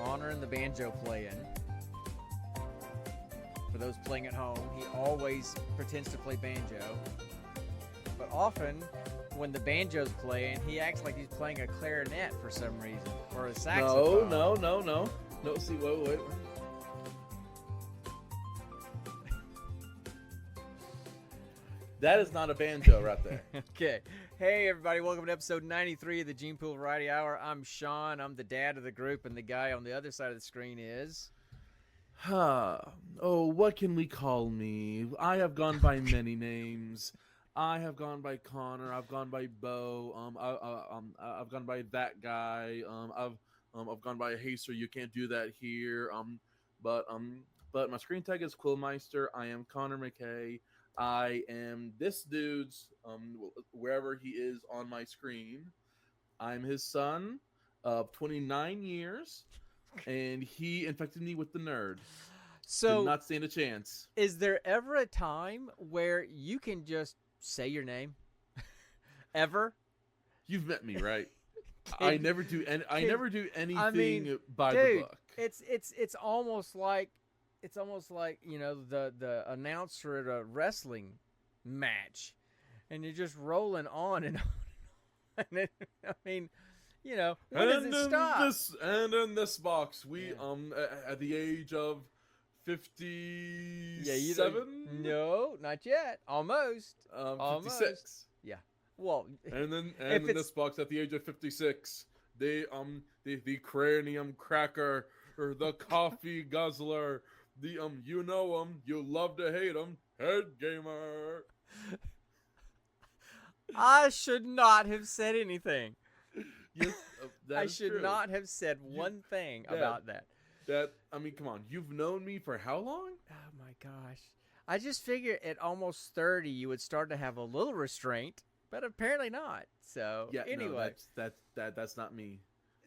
Connor and the banjo playing. For those playing at home, he always pretends to play banjo. But often, when the banjo's playing, he acts like he's playing a clarinet for some reason. Or a saxophone. No, see, wait. That is not a banjo right there. Okay. Hey, everybody. Welcome to episode 93 of the Gene Pool Variety Hour. I'm Sean. I'm the dad of the group, and the guy on the other side of the screen is... Oh, what can we call me? I have gone by many names. I have gone by Connor. I've gone by Bo. I've gone by that guy. I've gone by Hey Sir, you can't do that here. But my screen tag is Quillmeister. I am Connor McKay. I am this dude's wherever he is on my screen. I'm his son of 29 years, and he infected me with the nerd. So, did not stand a chance. Is there ever a time where you can just say your name? Ever? You've met me, right? I never do anything by dude, the book. It's almost like you know the announcer at a wrestling match, and you're just rolling on and on. And I mean, you know, when does it stop? And in this box, we at the age of 57. No, not yet. Almost. 56. Yeah. Well, and in this box at the age of 56, the cranium cracker or the coffee guzzler, the you know you love to hate head gamer. I should not have said anything. Yes, I should true. not have said one thing about that. I mean, come on. You've known me for how long? Oh my gosh. I just figured at almost 30 you would start to have a little restraint, but apparently not. So, anyway. No, that's not me.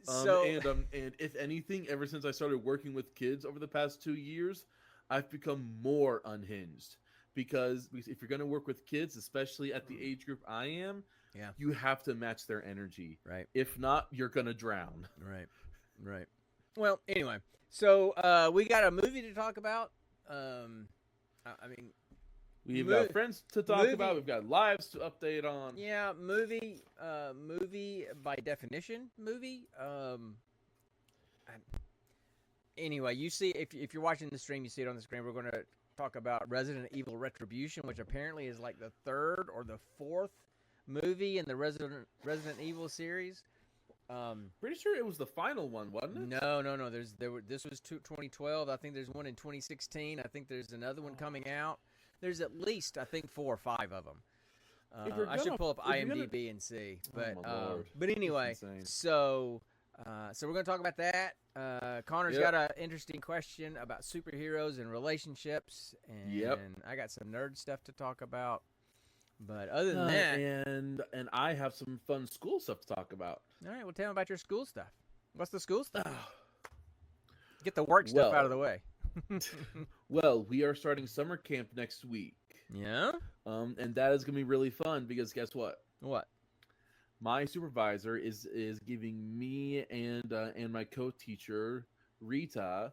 So, and if anything, ever since I started working with kids over the past 2 years, I've become more unhinged. Because if you're going to work with kids, especially at the age group I am, you have to match their energy. Right. If not, you're going to drown. Right. Well, anyway, so we got a movie to talk about. We've got friends to talk about. We've got lives to update on. Yeah, movie by definition, movie. Anyway, you see, if you're watching the stream, you see it on the screen. We're going to talk about Resident Evil Retribution, which apparently is like the third or the fourth movie in the Resident Evil series. Pretty sure it was the final one, wasn't it? No. This was 2012. I think there's one in 2016. I think there's another one coming out. There's at least, I think, 4 or 5 of them. I should pull up IMDb and see. But but anyway, so we're going to talk about that. Connor's got an interesting question about superheroes and relationships, and I got some nerd stuff to talk about. But other than that, and I have some fun school stuff to talk about. All right, well, tell me about your school stuff. What's the school stuff? Get the work stuff out of the way. Well, we are starting summer camp next week. Yeah. And that is gonna be really fun because guess what? What? My supervisor is giving me and my co-teacher Rita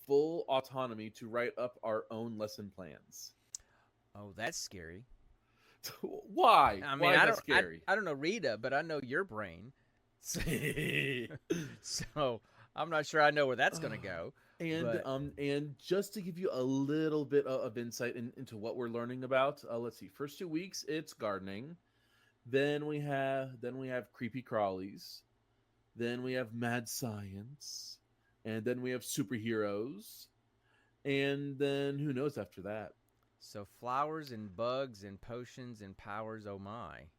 full autonomy to write up our own lesson plans. Oh, that's scary. Why? I mean, Why is that scary? I don't know Rita, but I know your brain. So I'm not sure I know where that's going to go. And just to give you a little bit of insight into what we're learning about, let's see. First 2 weeks, it's gardening. Then we have creepy crawlies. Then we have mad science. And then we have superheroes. And then who knows after that? So flowers and bugs and potions and powers, oh my.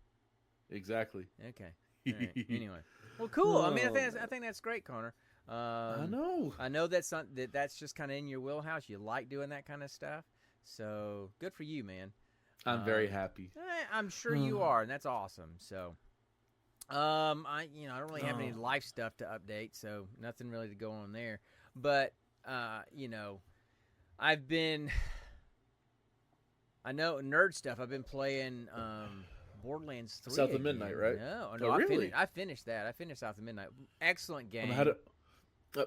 Exactly. Okay. All right. Anyway. Well, cool. I mean, I think that's great, Connor. I know. I know that's just kind of in your wheelhouse. You like doing that kind of stuff. So good for you, man. I'm very happy. I'm sure you are, and that's awesome. So, I don't really have any life stuff to update, so nothing really to go on there. But I know nerd stuff. I've been playing Borderlands 3 South of Midnight, right? No, really? I finished that. I finished South of Midnight. Excellent game.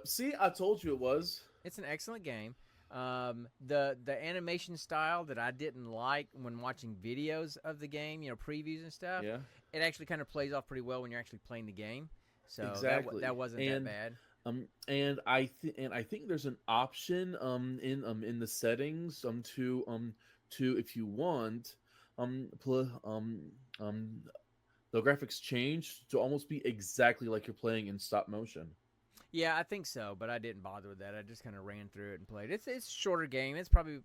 See, I told you it was. It's an excellent game. The animation style that I didn't like when watching videos of the game, previews and stuff, Yeah. it actually kind of plays off pretty well when you're actually playing the game. So Exactly. that wasn't that bad. And I think there's an option in the settings to if you want the graphics change to almost be exactly like you're playing in stop motion. Yeah, I think so, but I didn't bother with that. I just kind of ran through it and played. It's a shorter game. It's probably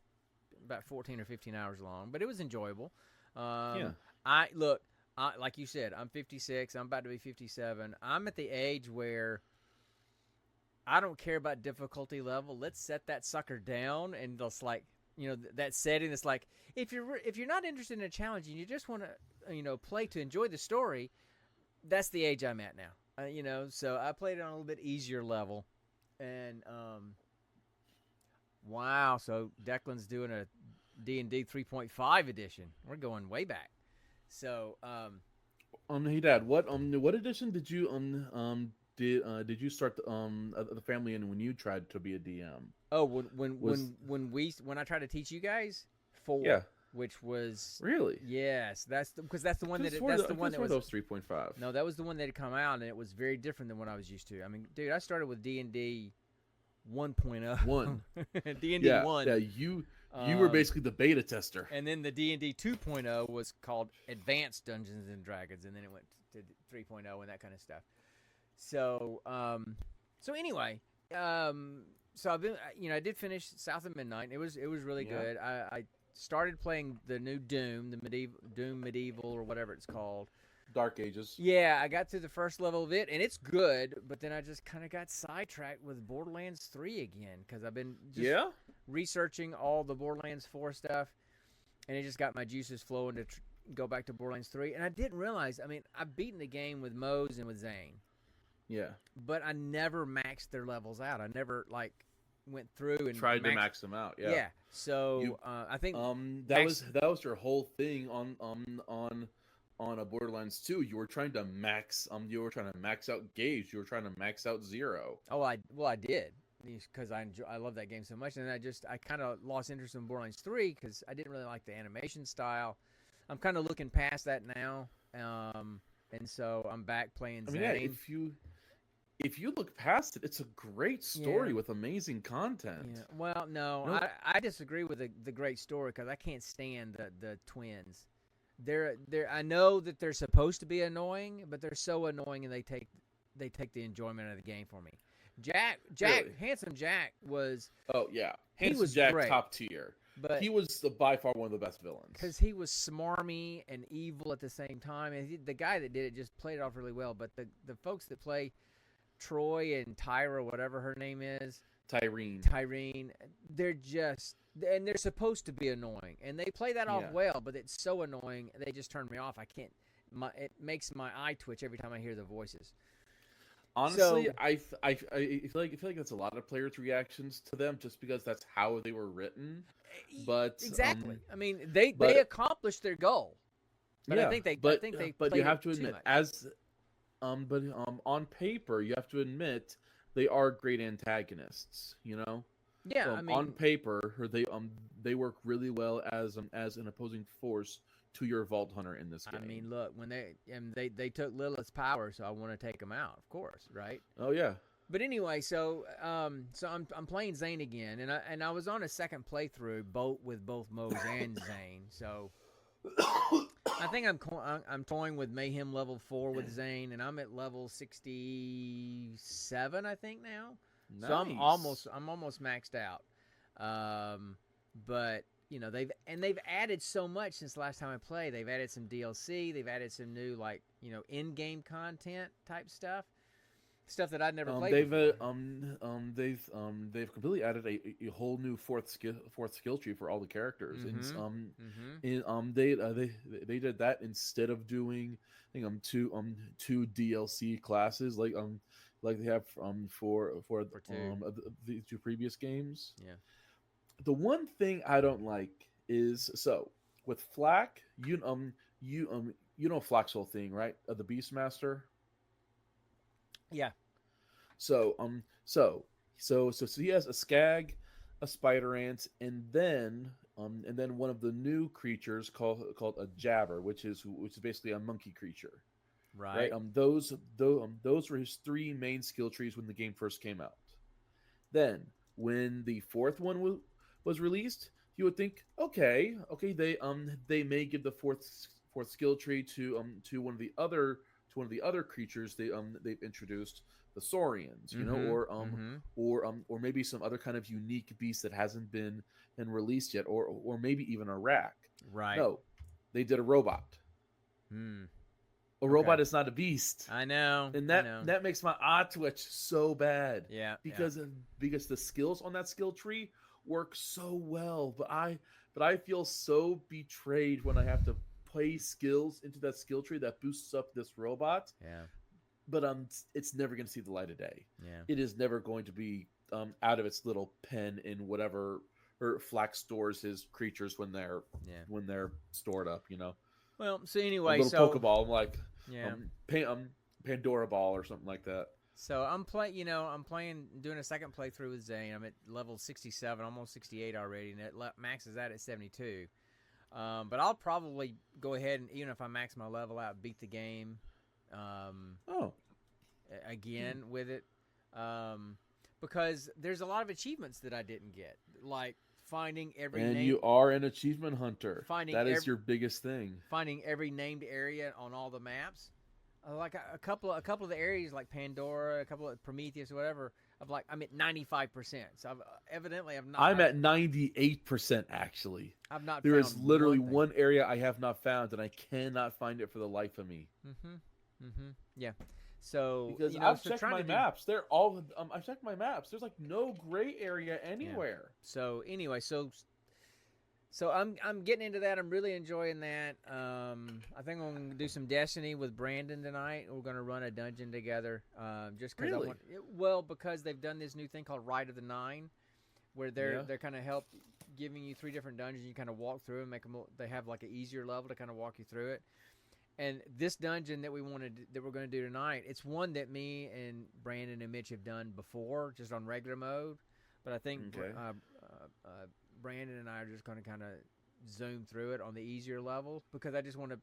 about 14 or 15 hours long, but it was enjoyable. Yeah. Like you said, I'm 56. I'm about to be 57. I'm at the age where I don't care about difficulty level. Let's set that sucker down, and just like that setting. It's like if you're not interested in a challenge and you just want to play to enjoy the story, that's the age I'm at now. So I played it on a little bit easier level, and wow. So Declan's doing a D&D 3.5 edition. We're going way back. So hey Dad, what edition did you did you start the family in when you tried to be a DM? Oh, when I tried to teach you guys 4. Yeah. Which was really yes, that's the one that was 3.5. No, that was the one that had come out, and it was very different than what I was used to. I mean, dude, I started with D&D 1.0. 1. D&D 1. Yeah, you were basically the beta tester. And then the D&D 2.0 was called Advanced Dungeons and Dragons, and then it went to 3.0 and that kind of stuff. So anyway, so I've been, I did finish South of Midnight. It was really good. I started playing the new Doom, the Medieval or whatever it's called. Dark Ages. Yeah, I got through the first level of it, and it's good, but then I just kind of got sidetracked with Borderlands 3 again, because I've been researching all the Borderlands 4 stuff, and it just got my juices flowing to go back to Borderlands 3, and I didn't realize, I've beaten the game with Mose and with Zane. Yeah. But I never maxed their levels out. I never, went through and tried to max them out. Yeah. So I think that was your whole thing on a Borderlands 2. You were trying to max out Gauge. You were trying to max out Zero. Oh, I did, because I love that game so much, and I kind of lost interest in Borderlands 3 because I didn't really like the animation style. I'm kind of looking past that now, and so I'm back playing Zane. Yeah, if you look past it, it's a great story with amazing content. Yeah. Well, no. I disagree with the great story because I can't stand the twins. They're I know that they're supposed to be annoying, but they're so annoying, and they take the enjoyment out of the game for me. Jack, really? Handsome Jack was. Oh yeah, Handsome Jack, great, top tier. But he was by far one of the best villains because he was smarmy and evil at the same time. And the guy that did it just played it off really well. But the folks that play Troy and Tyra, whatever her name is, Tyrene, they're supposed to be annoying, and they play that off well, but it's so annoying they just turn me off. I can't. It makes my eye twitch every time I hear the voices. Honestly, I feel like that's a lot of players' reactions to them, just because that's how they were written. But exactly, they accomplished their goal. But I think they. But you have to admit, on paper, you have to admit they are great antagonists. Yeah, on paper, they work really well as an opposing force to your Vault Hunter in this game. Look, when they took Lilith's power, so I want to take them out, of course, right? Oh yeah. But anyway, so I'm playing Zane again, and I was on a second playthrough with both Mose and Zane, so. I think I'm toying with Mayhem level 4 with Zane, and I'm at level 67, I think now. Nice. So I'm almost maxed out. But they've added so much since the last time I played. They've added some DLC. They've added some new in-game content type stuff that I'd never played before. They've completely added a whole new fourth skill tree for all the characters. And they did that instead of doing two DLC classes like they have for the two previous games. Yeah. The one thing I don't like is with Flak, you know Flak's whole thing, right? The Beastmaster. Yeah. So he has a skag, a spider ant, and then one of the new creatures called a jabber, which is basically a monkey creature, right? Right. Those were his three main skill trees when the game first came out. Then when the fourth one was released, you would think, okay, they may give the fourth skill tree to one of the other creatures they've introduced, the saurians, Mm-hmm. Mm-hmm. or maybe some other kind of unique beast that hasn't been released yet, or maybe even a rak. Right. No, they did a robot. Hmm. A Okay. robot is not a beast, I know. and I that know. that makes my eye twitch so bad Yeah. Yeah. because the skills on that skill tree work so well, but I feel so betrayed when I have to play skills into that skill tree that boosts up this robot, Yeah. but it's never going to see the light of day. Yeah. It is never going to be out of its little pen in whatever or Flax stores his creatures Yeah. when they're stored up. Well, so A anyway, little so Pokeball, like yeah. Pandora ball or something like that. So I'm playing, I'm playing, doing a second playthrough with Zane. I'm at level 67, almost 68 already, and it maxes out at 72. But I'll probably go ahead and, even if I max my level out, beat the game Oh, again with it. Because there's a lot of achievements that I didn't get, like finding every and name, you are an achievement hunter. finding That is your biggest thing. finding every named area on all the maps. Like a couple of the areas, like Pandora, a couple of Prometheus, or whatever. I'm at 95%. So evidently I'm at 98% actually. I've not There is found literally one thing. one area I have not found, and I cannot find it for the life of me. Yeah. So Because I've checked my maps. They're all. I've checked my maps. There's like no gray area anywhere. Yeah. So anyway, so I'm getting into that. I'm really enjoying that. I think I'm gonna do some Destiny with Brandon tonight. We're gonna run a dungeon together. Just because Really? because they've done this new thing called Rite of the Nine, where they're kind of giving you 3 different dungeons. You kind of walk through and make them. They have like an easier level to kind of walk you through it. And this dungeon that we're going to do tonight, it's one that me and Brandon and Mitch have done before, just on regular mode. But I think Brandon and I are just going to kind of zoom through it on the easier level, because I just want to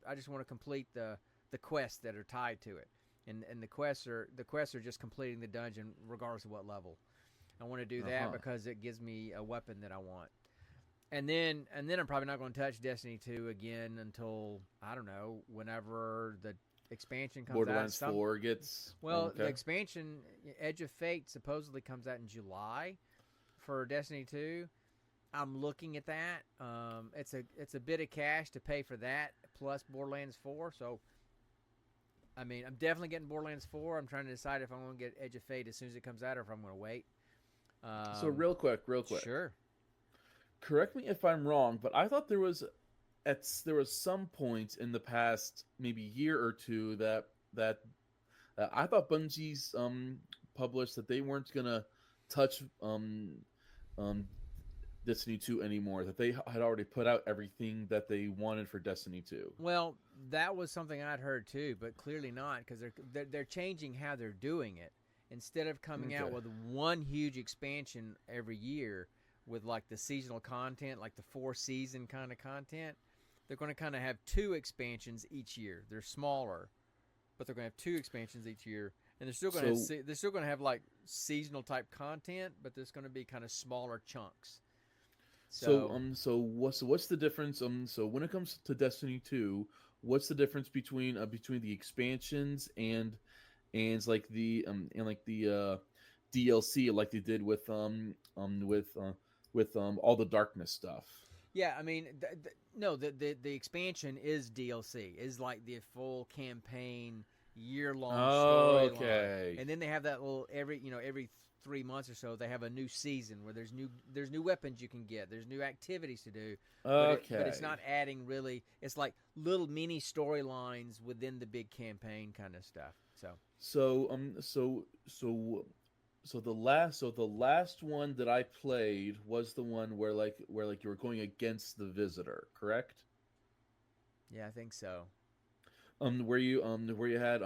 complete the quests that are tied to it, and the quests are just completing the dungeon regardless of what level. I want to do that because it gives me a weapon that I want. And then I'm probably not going to touch Destiny 2 again until, I don't know, whenever the expansion comes Borderlands out. 4 gets... Well, the expansion, Edge of Fate, supposedly comes out in July for Destiny 2. I'm looking at that. It's a bit of cash to pay for that, plus Borderlands 4. So, I mean, I'm definitely getting Borderlands 4. I'm trying to decide if I'm going to get Edge of Fate as soon as it comes out or if I'm going to wait. So real quick. Sure. Correct me if I'm wrong, but I thought there was some point in the past maybe year or two that I thought Bungie's published that they weren't gonna touch Destiny 2 anymore, that they had already put out everything that they wanted for Destiny 2. Well, that was something I'd heard too, but clearly not, because they're changing how they're doing it. Instead of coming out with one huge expansion every year with like the seasonal content, like the 4-season kind of content, they're going to kind of have 2 expansions each year. They're smaller, but they're going to have 2 expansions each year, and they're still going to have like seasonal type content, but there's going to be kind of smaller chunks. So what's the difference? So when it comes to Destiny 2, what's the difference between the expansions and like the DLC, like they did with all the darkness stuff? Yeah, I mean, the expansion is DLC, is like the full campaign, year-long storyline. Okay. And then they have that little every 3 months or so they have a new season where there's new weapons you can get, there's new activities to do. But it's not adding really. It's like little mini storylines within the big campaign kind of stuff. So the last one that I played was the one where you were going against the Visitor, correct? Yeah, I think so. Where you had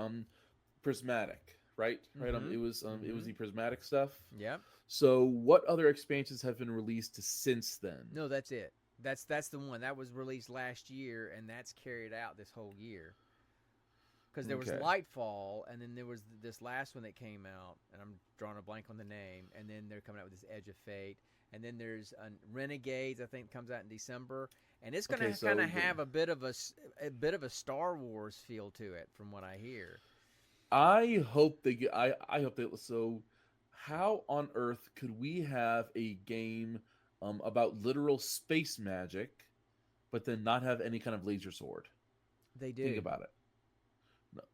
Prismatic. right? Right. Mm-hmm. It was the prismatic stuff. Yeah. So, what other expansions have been released since then? No, that's it. That's the one that was released last year, and that's carried out this whole year. Because there was Lightfall, and then there was this last one that came out, and I'm drawing a blank on the name. And then they're coming out with this Edge of Fate, and then there's Renegades. I think comes out in December, and it's going to kind of have a bit of a Star Wars feel to it, from what I hear. I hope they get. I hope they. So, how on earth could we have a game about literal space magic, but then not have any kind of laser sword? They do. Think about it.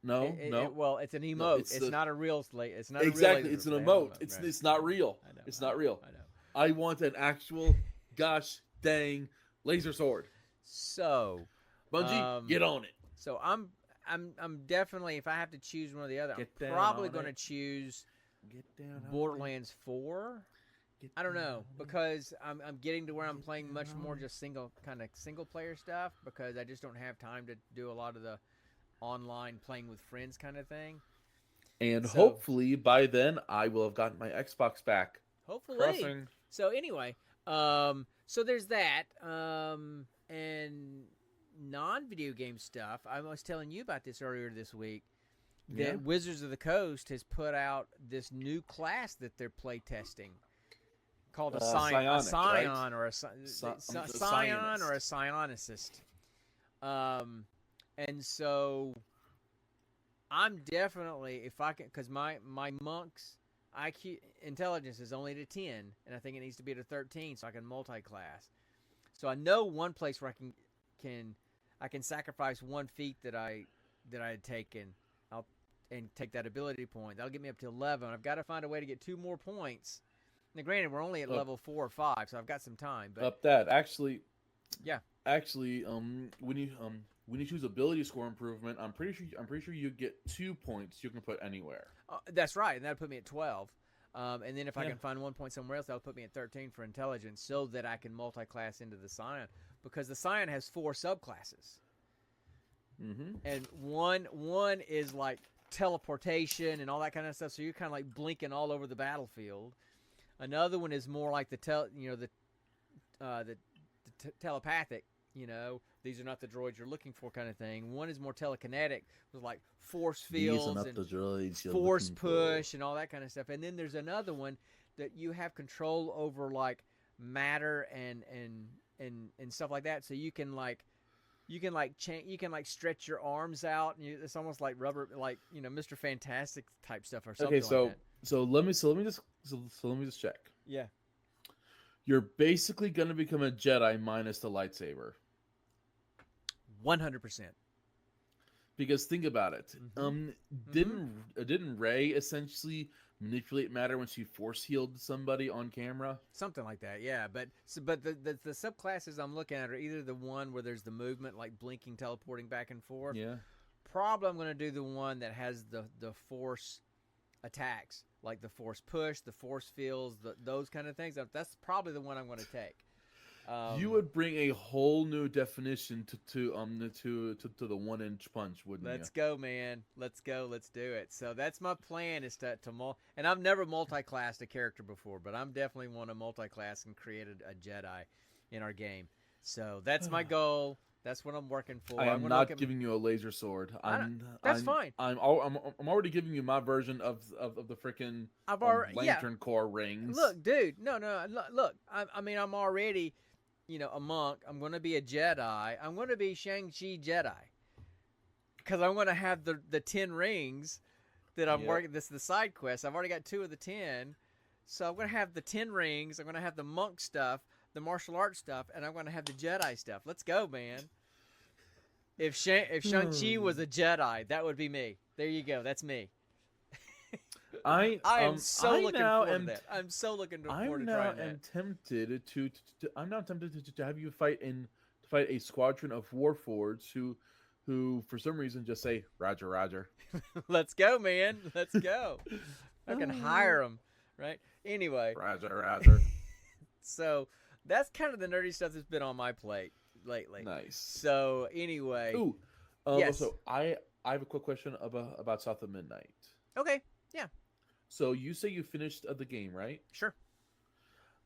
No. Well, it's an emote. No, it's not a real slate. It's not exactly. A real it's an emote. Right. It's not real. I know. It's not real. I know. I want an actual, gosh dang, laser sword. So, Bungie, get on it. So I'm definitely, if I have to choose one or the other, I'm probably going to choose Borderlands 4. I don't know, because I'm getting to where I'm playing much more just single player stuff, because I just don't have time to do a lot of the online playing with friends kind of thing. And hopefully by then I will have gotten my Xbox back. Hopefully. Crossing. So anyway, so there's that, and non-video game stuff. I was telling you about this earlier this week. That Wizards of the Coast has put out this new class that they're play testing, called a Scion, right? or a Scion or a Psionicist. And so I'm definitely, if I can, because my monk's IQ intelligence is only to 10, and I think it needs to be to 13, so I can multi-class. So I know one place where I can sacrifice one feat that I had taken, and take that ability point. That'll get me up to 11. I've got to find a way to get 2 more points. Now, granted, we're only at level 4 or 5, so I've got some time. But up that actually, yeah. Actually, when you choose ability score improvement, I'm pretty sure you get 2 points you can put anywhere. That's right, and that'll put me at 12. And then if I can find 1 point somewhere else, that'll put me at 13 for intelligence, so that I can multi-class into the Scion, because the Scion has 4 subclasses. Mm-hmm. And one is like teleportation and all that kind of stuff, so you're kind of like blinking all over the battlefield. Another one is more like the telepathic, these are not the droids you're looking for kind of thing. One is more telekinetic, with like force fields and the droids force push and all that kind of stuff. And then there's another one that you have control over, like matter and stuff like that, so you can stretch your arms out, and it's almost like rubber, like Mr. Fantastic type stuff or something. Okay, like that. so let me just check. Yeah. You're basically gonna become a Jedi minus the lightsaber. 100%. Because think about it. Didn't Rey essentially manipulate matter when she force healed somebody on camera? Something like that, yeah. But the subclasses I'm looking at are either the one where there's the movement, like blinking, teleporting back and forth. Yeah. Probably I'm going to do the one that has the force attacks, like the force push, the force fields, those kind of things. That's probably the one I'm going to take. You would bring a whole new definition to the 1-inch punch, wouldn't you? Let's go, man. Let's go. Let's do it. So that's my plan, is to and I've never multi-classed a character before, but I'm definitely want to multi-class and create a Jedi in our game. So that's my goal. That's what I'm working for. I am not giving you a laser sword. That's fine. I'm already giving you my version of the freaking lantern core rings. Look, dude. No. Look. I'm already, a monk. I'm going to be a Jedi. I'm going to be Shang-Chi Jedi, because I'm going to have the 10 rings that I'm working. This is the side quest. I've already got 2 of the 10, so I'm going to have the 10 rings. I'm going to have the monk stuff, the martial arts stuff, and I'm going to have the Jedi stuff. Let's go, man. If Shang-Chi was a Jedi, that would be me. There you go. That's me. I am so looking forward to that. I'm so looking forward to trying that. I'm now tempted to have you fight a squadron of warforgeds who for some reason just say Roger, Roger. Let's go, man. Let's go. I can hire them, right? Anyway. Roger, Roger. So that's kind of the nerdy stuff that's been on my plate lately. Nice. So anyway. Ooh. Yes. So I have a quick question about South of Midnight. Okay. Yeah. So you say you finished the game, right? Sure.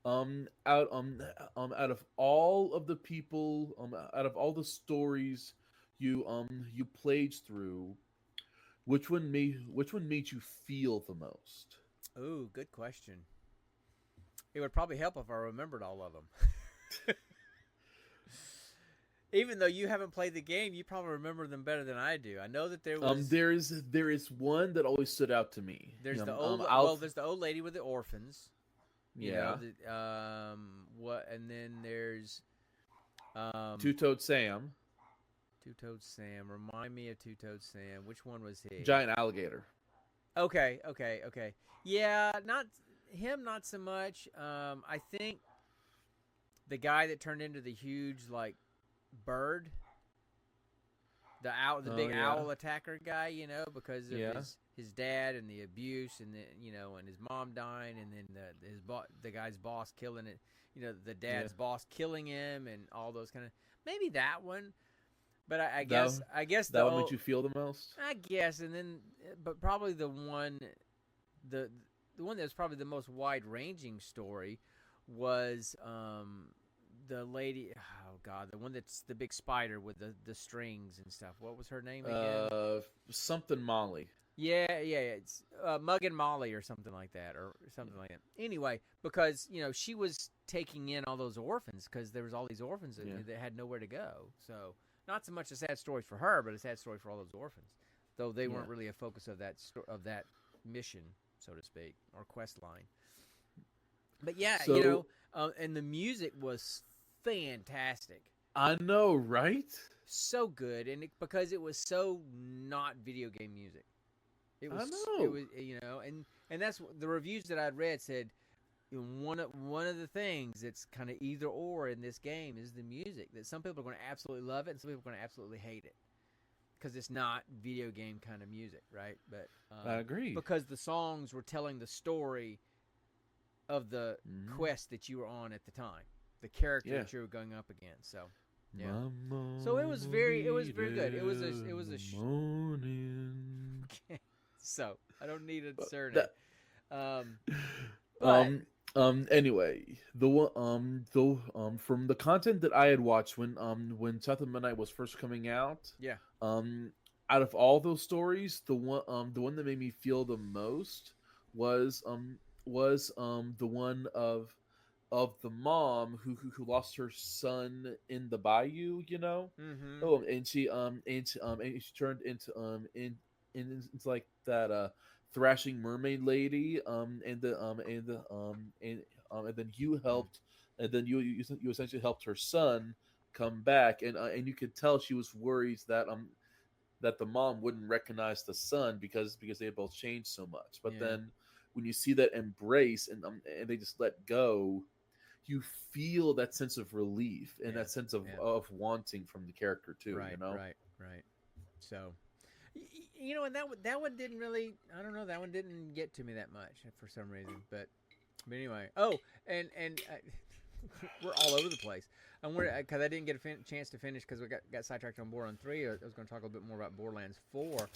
Out of all of the people, out of all the stories you played through, which one made you feel the most? Ooh, good question. It would probably help if I remembered all of them. Even though you haven't played the game, you probably remember them better than I do. I know that there was. There is one that always stood out to me. There's the old. Well, there's the old lady with the orphans. You Yeah. know, what, and then there's Two-Toed Sam, Two-Toed Sam. Remind me of Two-Toed Sam. Which one was he? giant alligator. Okay. Yeah, not him. Not so much. I think the guy that turned into the huge bird, the big owl attacker guy. You know, because of his dad and the abuse, and and his mom dying, and then the guy's boss killing it. You know, the dad's boss killing him, and all those kind of, maybe that one. But I guess that one made you feel the most. I guess, and then but probably the one that was probably the most wide ranging story was the lady. Oh God, the one that's the big spider with the strings and stuff. What was her name again? Something Molly. Yeah. It's Mug and Molly or something like that, or something like that. Anyway, because she was taking in all those orphans because there was all these orphans that had nowhere to go. So not so much a sad story for her, but a sad story for all those orphans. Though they weren't really a focus of that mission, so to speak, or quest line. But yeah, so, and the music was fantastic. I know, right? So good, and because it was so not video game music. It was. I know. It was, and that's the reviews that I'd read said one of the things that's kind of either or in this game is the music. That some people are going to absolutely love it, and some people are going to absolutely hate it because it's not video game kind of music, right? But I agree, because the songs were telling the story of the quest that you were on at the time, the character that you were going up against. So. Yeah. So it was very good. It was a okay. So I don't need a surname. Anyway, the one from the content that I had watched when South of Midnight was first coming out, out of all those stories, the one that made me feel the most was the one of the mom who lost her son in the bayou, Mm-hmm. Oh, and she turned into into like that thrashing mermaid lady, and then you helped, and then you essentially helped her son come back, and you could tell she was worried that the mom wouldn't recognize the son because they had both changed so much. But then when you see that embrace and they just let go, you feel that sense of relief and that sense of wanting from the character too. Right. So, and that one didn't really. I don't know. That one didn't get to me that much for some reason. But anyway. Oh, and we're all over the place. Because I didn't get a chance to finish because we got sidetracked on Borderlands 3. I was going to talk a little bit more about Borderlands 4.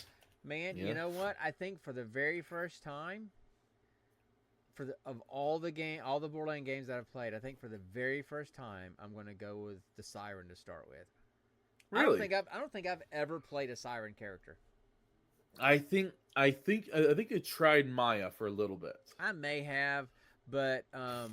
Man, you know what? I think for the very first time, of all the Borderlands games that I've played, I think for the very first time, I'm going to go with the Siren to start with. Really? I don't think I've ever played a Siren character. I think I tried Maya for a little bit. I may have, but I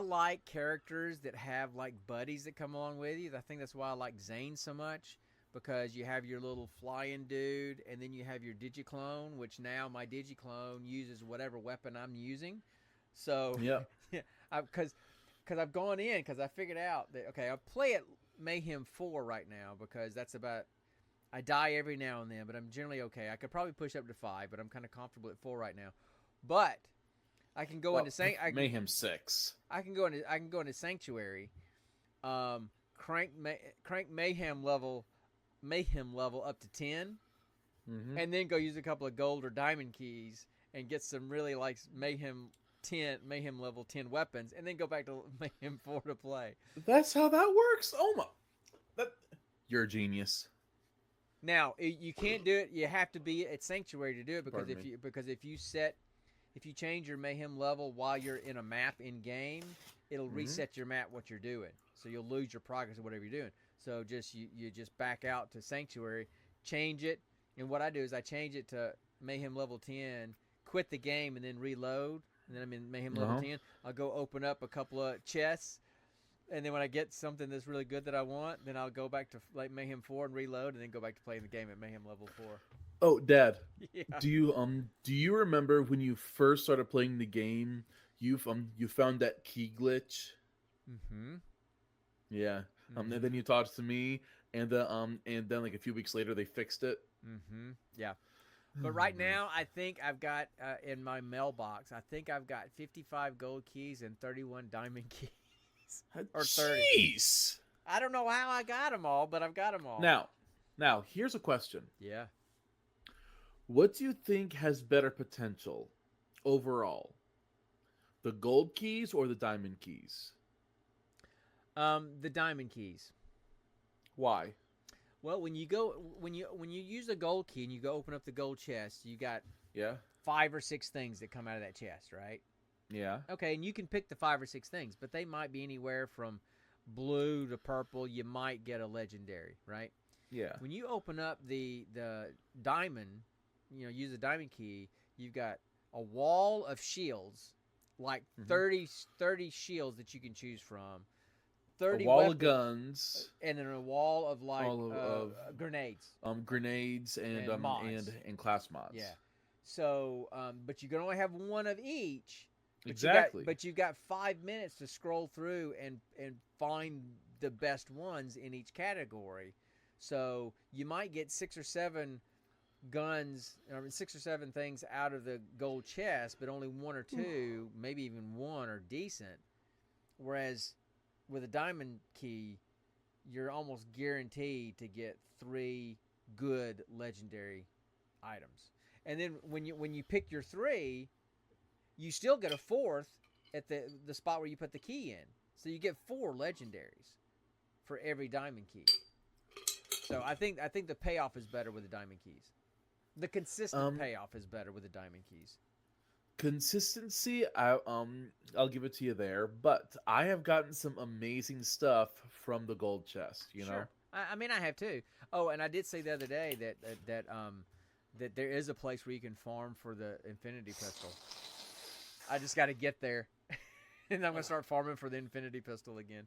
like characters that have like buddies that come along with you. I think that's why I like Zane so much, because you have your little flying dude, and then you have your digiclone, which now my digiclone uses whatever weapon I'm using. So because I've gone in because I figured out that I play at Mayhem 4 right now because that's about. I die every now and then, but I'm generally okay. I could probably push up to 5, but I'm kind of comfortable at 4 right now. But I can go into Mayhem 6. I can go into Sanctuary, crank Mayhem level up to 10, and then go use a couple of gold or diamond keys and get some really like Mayhem level 10 weapons, and then go back to Mayhem 4 to play. That's how that works. Oh my, you're a genius. Now you can't do it. You have to be at Sanctuary to do it because Pardon me. if you change your mayhem level while you're in a map in game, it'll reset your map what you're doing. So you'll lose your progress or whatever you're doing. So just you just back out to Sanctuary, change it, and what I do is I change it to mayhem level 10, quit the game, and then reload. And then I'm in mayhem level 10. I'll go open up a couple of chests. And then when I get something that's really good that I want, then I'll go back to like Mayhem 4 and reload, and then go back to playing the game at Mayhem level 4. Oh, Dad. Yeah. Do you remember when you first started playing the game? You found that key glitch. Mm-hmm. Yeah. And then you talked to me, and then like a few weeks later they fixed it. Mm-hmm. Yeah. But right now, I think I've got in my mailbox, I think I've got 55 gold keys and 31 diamond keys. Or 30. Jeez. I don't know how I got them all, but I've got them all. Now, here's a question. Yeah. What do you think has better potential overall? The gold keys or the diamond keys? The diamond keys. Why? Well, when you use the gold key and you go open up the gold chest, you got 5 or 6 things that come out of that chest, right? Yeah. Okay, and you can pick the 5 or 6 things, but they might be anywhere from blue to purple. You might get a legendary, right? Yeah. When you open up the diamond, use the diamond key, you've got a wall of shields, like 30 shields that you can choose from. 30 a wall weapons, of guns, and then a wall of grenades. Grenades and mods. and class mods. Yeah. So, but you can only have one of each. Exactly. But you got 5 minutes to scroll through and find the best ones in each category. So you might get 6 or 7 guns, or 6 or 7 things out of the gold chest, but only 1 or 2, maybe even 1 are decent. Whereas with a diamond key, you're almost guaranteed to get 3 good legendary items. And then when you pick your 3, you still get a 4th at the spot where you put the key in. So you get 4 legendaries for every diamond key. So I think the payoff is better with the diamond keys. The consistent payoff is better with the diamond keys. Consistency, I'll give it to you there, but I have gotten some amazing stuff from the gold chest, you know? I mean, I have too. Oh, and I did say the other day that there is a place where you can farm for the infinity pistol. I just got to get there, and I'm going to start farming for the infinity pistol again.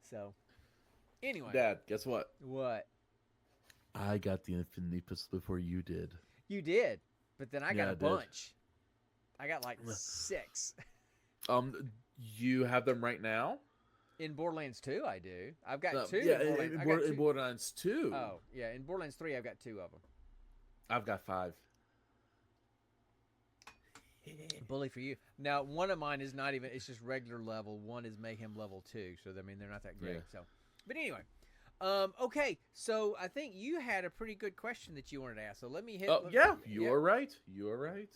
So, anyway. Dad, guess what? What? I got the infinity pistol before you did. You did, but then I got a bunch. I got like 6. You have them right now? In Borderlands 2, I do. I've got 2. Yeah, in Borderlands 2. Oh, yeah. In Borderlands 3, I've got 2 of them. I've got 5. Bully for you. Now, one of mine is not even, it's just regular level. One is Mayhem level 2. So, I mean, they're not that great. Yeah. So, but anyway. Okay. So, I think you had a pretty good question that you wanted to ask. So, let me hit. You are right. You are right.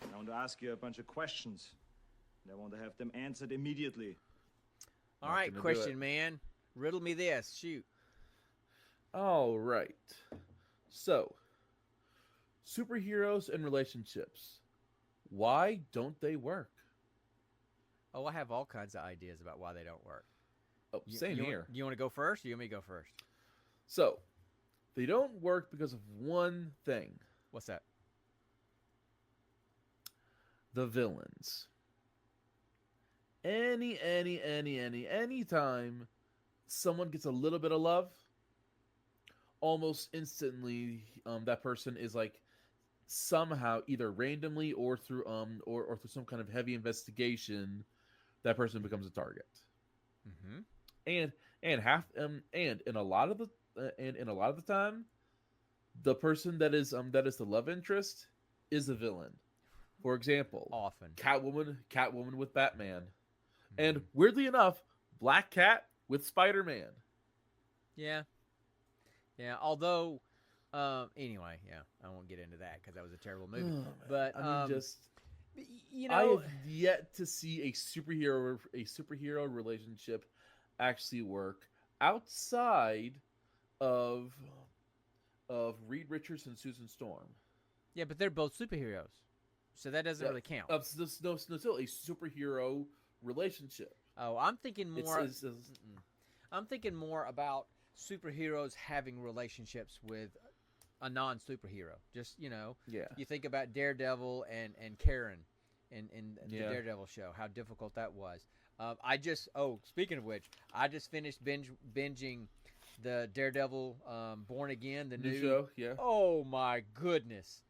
I want to ask you a bunch of questions. And I want to have them answered immediately. All right, question man. Riddle me this. Shoot. All right. So, superheroes and relationships. Why don't they work? Oh, I have all kinds of ideas about why they don't work. Oh, same here. You want to go first, or you want me to go first? So, they don't work because of one thing. What's that? The villains. Any time someone gets a little bit of love, almost instantly that person is like somehow either randomly or through some kind of heavy investigation, that person becomes a target. Mm-hmm. And in a lot of the time, the person that is the love interest is a villain. For example, often Catwoman with Batman, and weirdly enough, Black Cat with Spider-Man. Yeah. Although, anyway, I won't get into that because that was a terrible movie. But I have yet to see a superhero relationship actually work. outside of Reed Richards and Susan Storm. Yeah, but they're both superheroes, so that doesn't really count. No, still a superhero relationship. Oh, I'm thinking more. I'm thinking more about superheroes having relationships with a non-superhero. Just you think about Daredevil and Karen in the Daredevil show. How difficult that was. Speaking of which, I just finished binging the Daredevil Born Again, the new show. Yeah. Oh my goodness,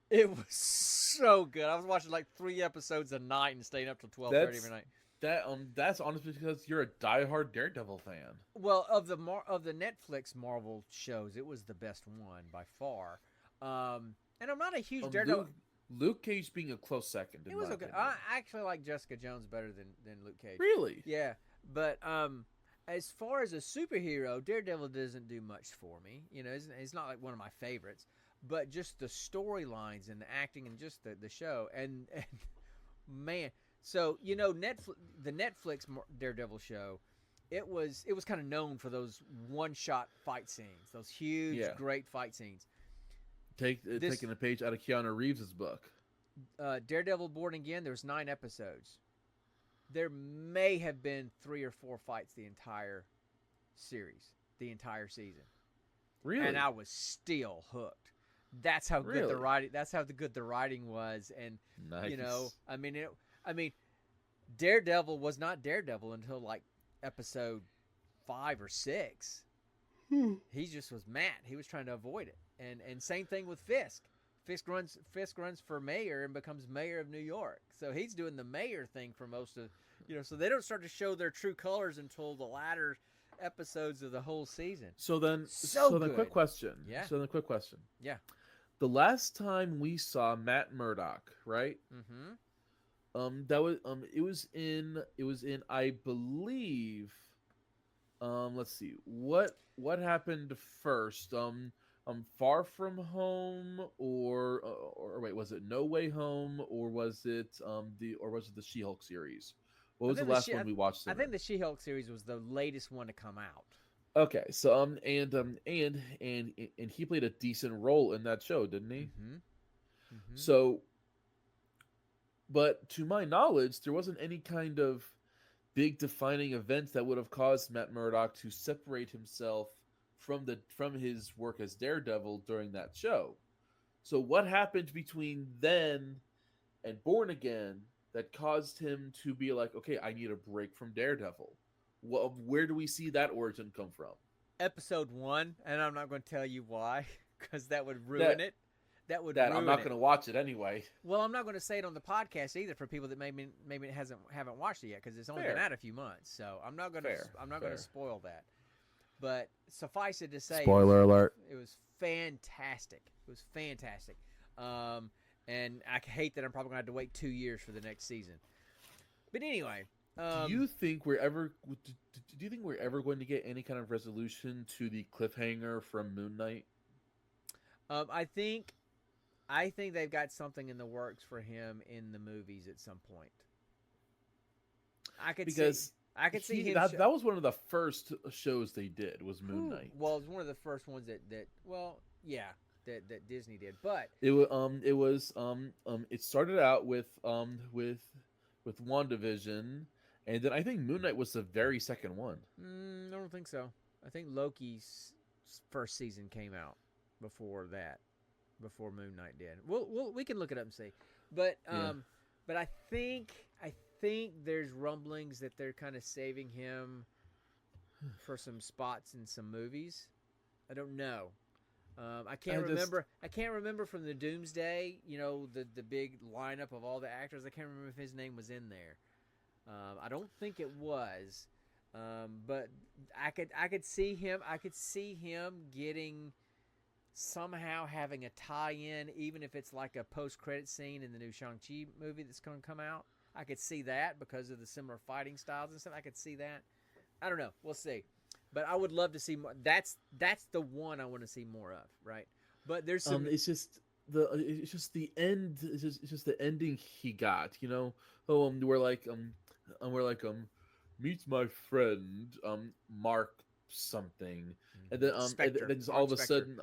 it was so good. I was watching like 3 episodes a night and staying up till 12:30 every night. That's honestly because you're a diehard Daredevil fan. Well, of the Netflix Marvel shows, it was the best one by far. And I'm not a huge Daredevil. Luke Cage being a close second. It was okay. I actually like Jessica Jones better than Luke Cage. Really? Yeah, but as far as a superhero, Daredevil doesn't do much for me. It's not like one of my favorites. But just the storylines and the acting and just the show and man. So the Netflix Daredevil show, it was kind of known for those one-shot fight scenes, those huge, great fight scenes. Taking a page out of Keanu Reeves' book. Daredevil Born Again, there was 9 episodes. There may have been 3 or 4 fights the entire series, the entire season. Really? And I was still hooked. That's how good the writing. That's how good the writing was, and nice. I mean, Daredevil was not Daredevil until like episode 5 or 6. He just was mad. He was trying to avoid it, and same thing with Fisk. Fisk runs for mayor and becomes mayor of New York. So he's doing the mayor thing for most of, So they don't start to show their true colors until the latter episodes of the whole season. So then, quick question. Yeah. Yeah. The last time we saw Matt Murdock, right? Mm-hmm. It was in I believe let's see. What happened first? Far From Home or wait, was it No Way Home or was it the She-Hulk series? What was the last one we watched? I think the She-Hulk series was the latest one to come out. Okay, so and he played a decent role in that show, didn't he? Mm-hmm. Mm-hmm. So, but to my knowledge, there wasn't any kind of big defining event that would have caused Matt Murdock to separate himself from his work as Daredevil during that show. So, what happened between then and Born Again that caused him to be like, okay, I need a break from Daredevil? Where do we see that origin come from? Episode 1, and I'm not going to tell you why, because that would ruin it. I'm not going to watch it anyway. Well, I'm not going to say it on the podcast either for people that maybe haven't watched it yet, because it's only been out a few months. So I'm not going to spoil that. But suffice it to say, spoiler alert. It was fantastic. And I hate that I'm probably going to have to wait 2 years for the next season. But anyway. Do you think we're ever going to get any kind of resolution to the cliffhanger from Moon Knight? I think they've got something in the works for him in the movies at some point. I could see him. That was one of the first shows they did was Moon Knight. Well, it was one of the first ones that Disney did, but it started out with WandaVision. And then I think Moon Knight was the very second one. I don't think so. I think Loki's first season came out before Moon Knight did. We can look it up and see. But but I think there's rumblings that they're kind of saving him for some spots in some movies. I don't know. I can't remember from the Doomsday. The big lineup of all the actors. I can't remember if his name was in there. I don't think it was, but I could see him. I could see him somehow having a tie-in, even if it's like a post-credit scene in the new Shang-Chi movie that's going to come out. I could see that because of the similar fighting styles and stuff. I could see that. I don't know. We'll see. But I would love to see more. That's the one I want to see more of, right? But there's some. It's just the end. It's just the ending he got. We're like meet my friend Mark something, and then Spectre. then just Mark all of a Spector. sudden,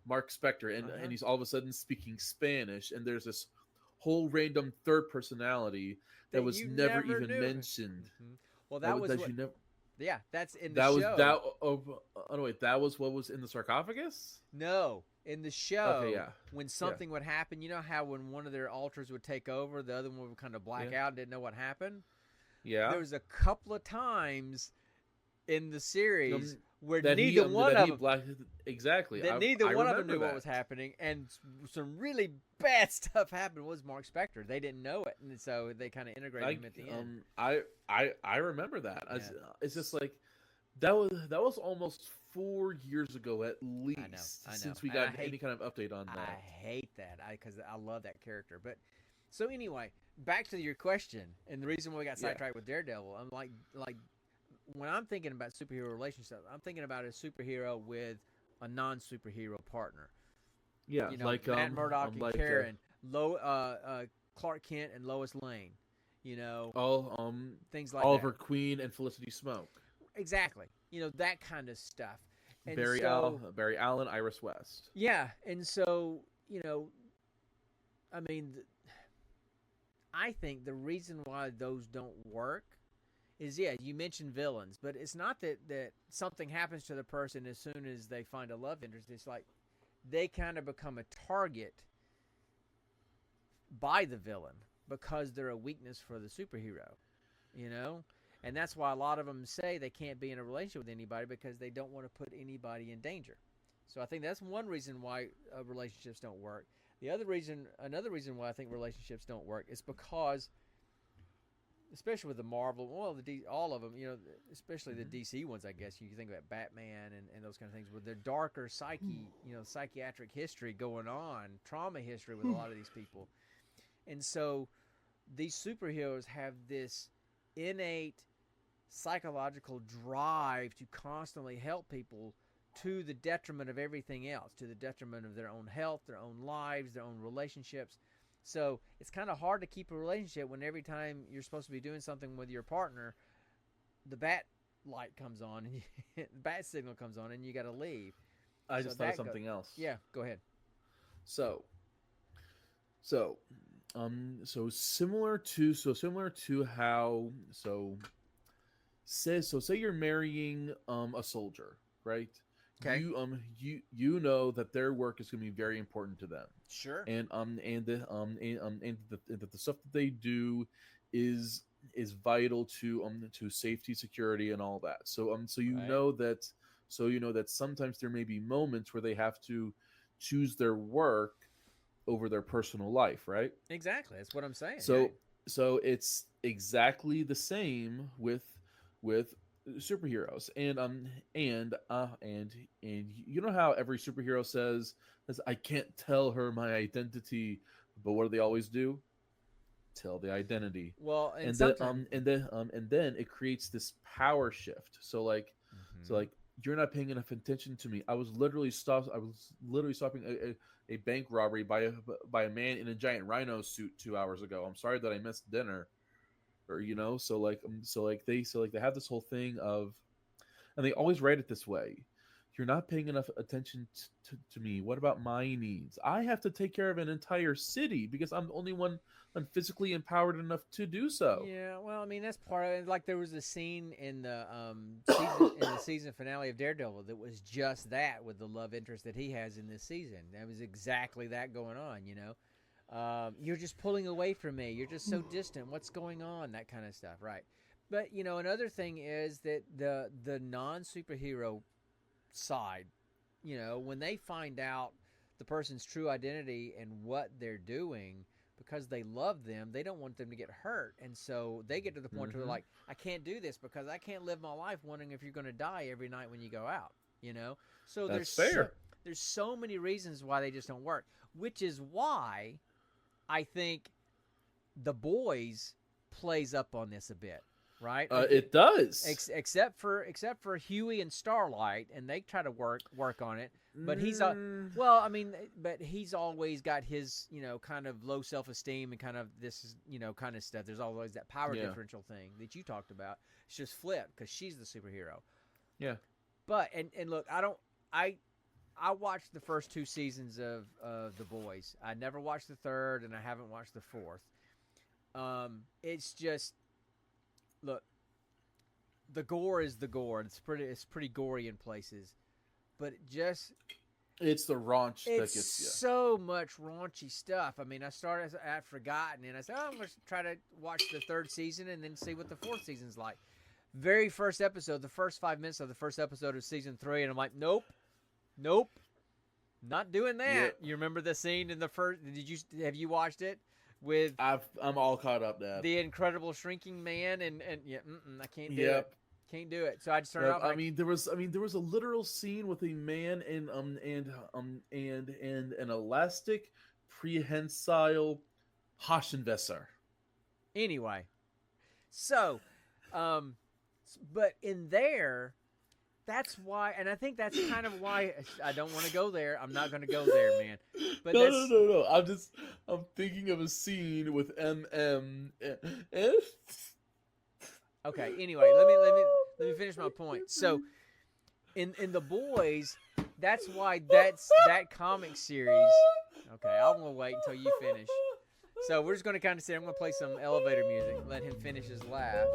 Mark Spector, and he's all of a sudden speaking Spanish, and there's this whole random third personality that was you never never even knew. mentioned. Well, that was that what. you never. Yeah, that's in the That was show. that. Oh wait, that was what was in the sarcophagus. No, in the show, Okay, yeah. when something would happen, you know how when one of their altars would take over, the other one would kind of black out and didn't know what happened? Yeah. There was a couple of times in the series where that neither one of them exactly. neither I one of them remember knew what that. was happening, and some really bad stuff happened. Was Mark Spector? They didn't know it, and so they kind of integrated him at the end. I remember that. Yeah. It's just like that was almost 4 years ago at least I know. since we And got any kind of update on that. I hate that because I love that character. But so anyway, back to your question, and the reason why we got sidetracked with Daredevil, I'm like when I'm thinking about superhero relationships, I'm thinking about a superhero with a non-superhero partner. Yeah, You know, like Matt Murdock and like, Karen, Clark Kent and Lois Lane. You know, all things like Oliver that. Queen and Felicity Smoke. Exactly. You know, that kind of stuff. And Barry Allen, Iris West. Yeah, and so, you know, I mean, I think the reason why those don't work is, you mentioned villains, but it's not that something happens to the person as soon as they find a love interest. It's like they kind of become a target by the villain because they're a weakness for the superhero, you know? And that's why a lot of them say they can't be in a relationship with anybody because they don't want to put anybody in danger. So I think that's one reason why relationships don't work. Another reason why I think relationships don't work is because, especially with the Marvel, all of them, you know, especially the DC ones, I guess. You think about Batman and those kind of things with their darker psychiatric history going on, trauma history with a lot of these people. And so these superheroes have this innate psychological drive to constantly help people to the detriment of everything else, to the detriment of their own health, their own lives, their own relationships. So it's kind of hard to keep a relationship when every time you're supposed to be doing something with your partner, the bat light comes on and the bat signal comes on and you got to leave. I just thought of something else. Yeah, go ahead. So similar to how say you're marrying a soldier, right? Okay. You know that their work is going to be very important to them. Sure. And the stuff that they do is vital to safety, security, and all that. So you know that sometimes there may be moments where they have to choose their work over their personal life, right? Exactly. That's what I'm saying. So it's exactly the same with superheroes, and you know how every superhero says, I can't tell her my identity, but what do they always do? Tell the identity. Well, and then it creates this power shift. So like you're not paying enough attention to me. I was literally stopping a bank robbery by a man in a giant rhino suit 2 hours ago. I'm sorry that I missed dinner. Or, you know, so they have this whole thing of, and they always write it this way: you're not paying enough attention to me. What about my needs? I have to take care of an entire city because I'm the only one physically empowered enough to do so. Yeah, well, I mean, that's part of it. Like there was a scene in the season finale of Daredevil that was just that, with the love interest that he has in this season. That was exactly that going on, you know. You're just pulling away from me. You're just so distant. What's going on? That kind of stuff, right? But, you know, another thing is that the non-superhero side, you know, when they find out the person's true identity and what they're doing, because they love them, they don't want them to get hurt. And so they get to the point where they're like, I can't do this because I can't live my life wondering if you're going to die every night when you go out, you know? So that's fair. There's so many reasons why they just don't work, which is why I think The Boys plays up on this a bit, right? It does, except for Huey and Starlight, and they try to work on it. But he's but he's always got his, you know, kind of low self-esteem and kind of this, you know, kind of stuff. There's always that power differential thing that you talked about. It's just flipped because she's the superhero. Yeah. But and look, I watched the first 2 seasons of The Boys. I never watched the third, and I haven't watched the fourth. It's just, look, the gore is the gore. It's pretty gory in places, but it's the raunch that gets you. It's so much raunchy stuff. I mean, I'd forgotten, and I said, I'm going to try to watch the 3rd season and then see what the 4th season's like. Very first episode, the first 5 minutes of the first episode of season 3, and I'm like, nope, not doing that. Yeah. You remember the scene in the first? Have you watched it? With I'm all caught up, Dad. The incredible shrinking man, and yeah, I can't do it. Can't do it. So I just turned it off. I mean, there was a literal scene with a man and an elastic prehensile Haschenwässer. Anyway, so, but in there, that's why, and I think that's kind of why I don't want to go there. I'm not going to go there, man. But no. I'm thinking of a scene with MM. Okay. Anyway, let me finish my point. So, in The Boys, that's why that comic series. Okay, I'm gonna wait until you finish. So we're just gonna kind of say I'm gonna play some elevator music, let him finish his laugh.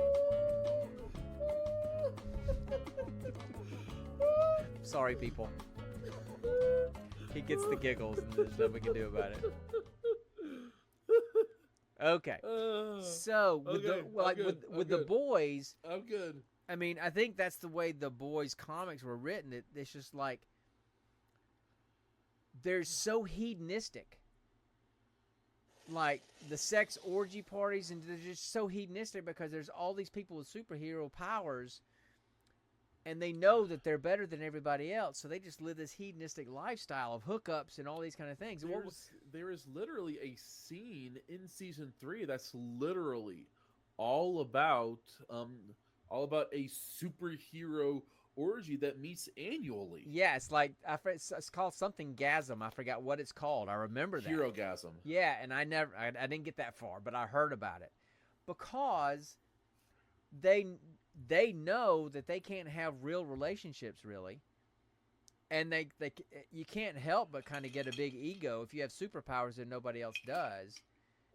Sorry, people. He gets the giggles, and there's nothing we can do about it. Okay. So with The Boys, I'm good. I mean, I think that's the way The Boys comics were written. It's just like they're so hedonistic. Like the sex orgy parties, and they're just so hedonistic because there's all these people with superhero powers, and they know that they're better than everybody else, so they just live this hedonistic lifestyle of hookups and all these kind of things. There is literally a scene in season 3 that's literally all about a superhero orgy that meets annually. Yeah, it's like it's called something gasm. I forgot what it's called. I remember that. Herogasm. Yeah, and I didn't get that far, but I heard about it because they know that they can't have real relationships really, and you can't help but kind of get a big ego if you have superpowers that nobody else does,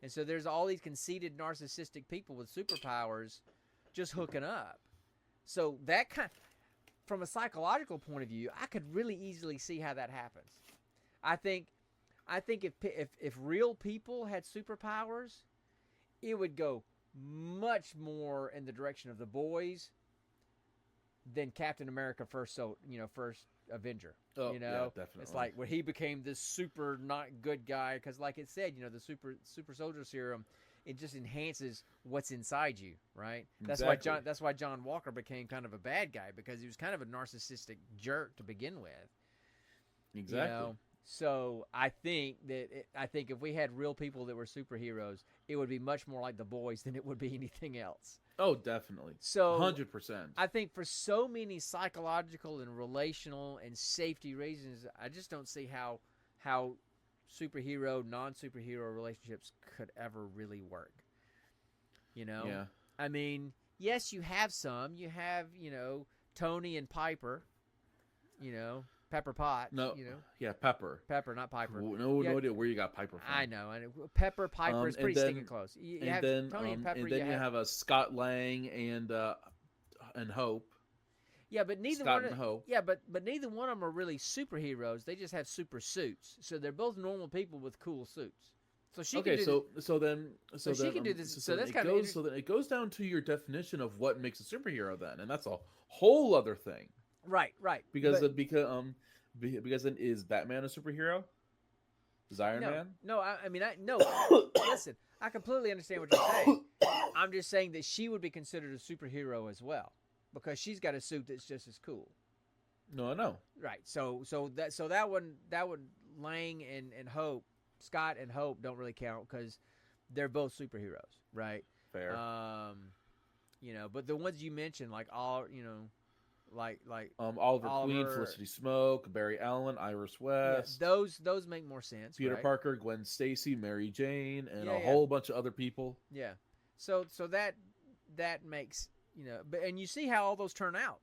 and so there's all these conceited narcissistic people with superpowers just hooking up. So that from a psychological point of view, I could really easily see how that happens. I think if real people had superpowers, it would go much more in the direction of The Boys than Captain America first Avenger. Oh, yeah, definitely. It's like when he became this super not good guy, because like it said, the super soldier serum, it just enhances what's inside you, right? Exactly. That's why John Walker became kind of a bad guy, because he was kind of a narcissistic jerk to begin with. Exactly. So I think if we had real people that were superheroes, it would be much more like The Boys than it would be anything else. Oh, definitely. So 100%. I think for so many psychological and relational and safety reasons, I just don't see how superhero, non-superhero relationships could ever really work. Yeah. I mean, yes, you have some. You have, Tony and Piper, Pepper Potts. No, yeah, Pepper. Pepper, not Piper. No idea where you got Piper from. I know. And Piper is pretty stinking close. You have Tony and Pepper. And then you have a Scott Lang and Hope. Yeah, but neither Scott one. And Hope. Yeah, but neither one of them are really superheroes. They just have super suits. So they're both normal people with cool suits. So she can do so then she can do this. So that's kind of so then it goes down to your definition of what makes a superhero then, and that's a whole other thing. Right. Because then is Batman a superhero? Is Iron Man? No, listen, I completely understand what you're saying. I'm just saying that she would be considered a superhero as well, because she's got a suit that's just as cool. No, I know. Right. So that one Lang and Hope, Scott and Hope don't really count because they're both superheroes, right? Fair. But the ones you mentioned, like all, like Oliver Queen, Felicity Smoke, Barry Allen, Iris West. Yeah, those make more sense. Peter right? Parker, Gwen Stacy, Mary Jane, and a whole bunch of other people. Yeah. So that makes, and you see how all those turn out.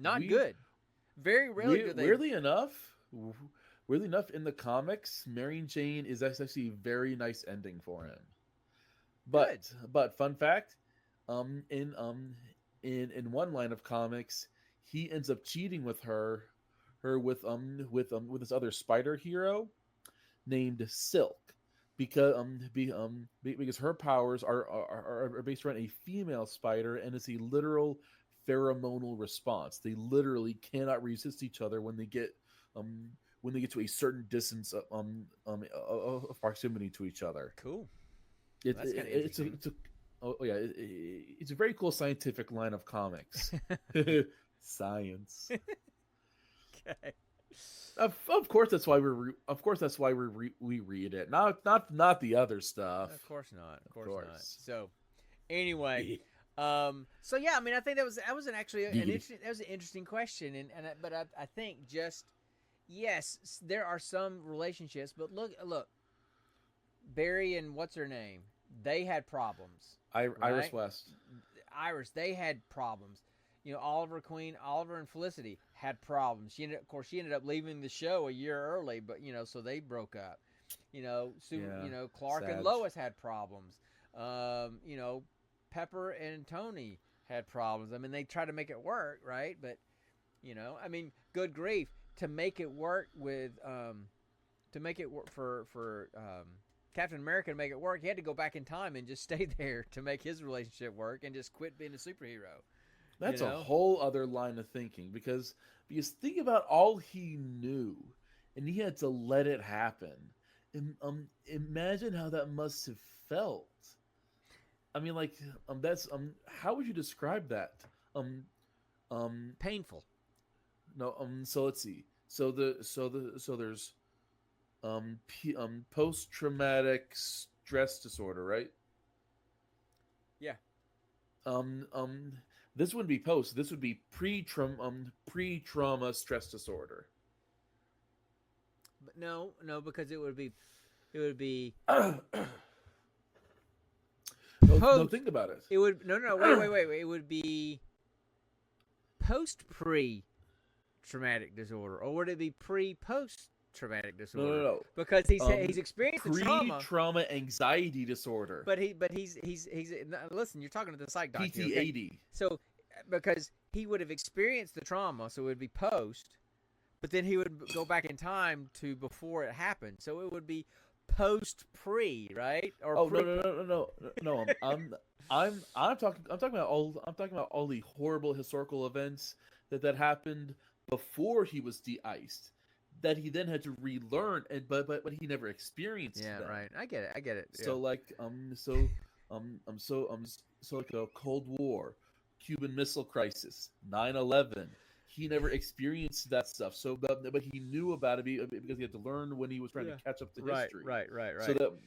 Not good. Very rarely do they. Weirdly enough, in the comics, Mary Jane is actually a very nice ending for him. But fun fact, in one line of comics, he ends up cheating with her with this other spider hero named Silk, because her powers are based around a female spider, and it's a literal pheromonal response. They literally cannot resist each other when they get to a certain distance of proximity to each other. Cool. It's a very cool scientific line of comics. Science. Okay. Of course, that's why we read it. Not the other stuff. Of course not. Of course not. So, anyway, so yeah, I mean, I think that was an interesting question, but I think yes, there are some relationships, but look, Barry and what's her name, they had problems. Iris West. Iris, they had problems. You know, Oliver and Felicity had problems. She ended up leaving the show a year early, but so they broke up. Clark and Lois had problems. Pepper and Tony had problems. I mean, they tried to make it work, right? But I mean, good grief, to make it work for Captain America to make it work, he had to go back in time and just stay there to make his relationship work and just quit being a superhero. That's a whole other line of thinking, because think about all he knew, and he had to let it happen. And imagine how that must have felt. I mean, like, that's how would you describe that? Painful. No, so let's see. So there's post-traumatic stress disorder, right? Yeah. This wouldn't be post. This would be pre-trauma stress disorder. But no, because it would be. No, think about it. It would wait. It would be pre-traumatic disorder, or would it be post-traumatic disorder? No. Because he's experienced the trauma. Pre-trauma anxiety disorder. But he's listen. You're talking to the psych doctor. PTAD. Okay? So because he would have experienced the trauma, so it would be post. But then he would go back in time to before it happened, so it would be post-pre, right? Or no. I'm talking about all the horrible historical events that happened before he was de-iced, that he then had to relearn, but he never experienced. Yeah, them. right. I get it. So like the Cold War, Cuban Missile Crisis, 9/11. He never experienced that stuff. So, but he knew about it because he had to learn when he was trying to catch up to history. Right.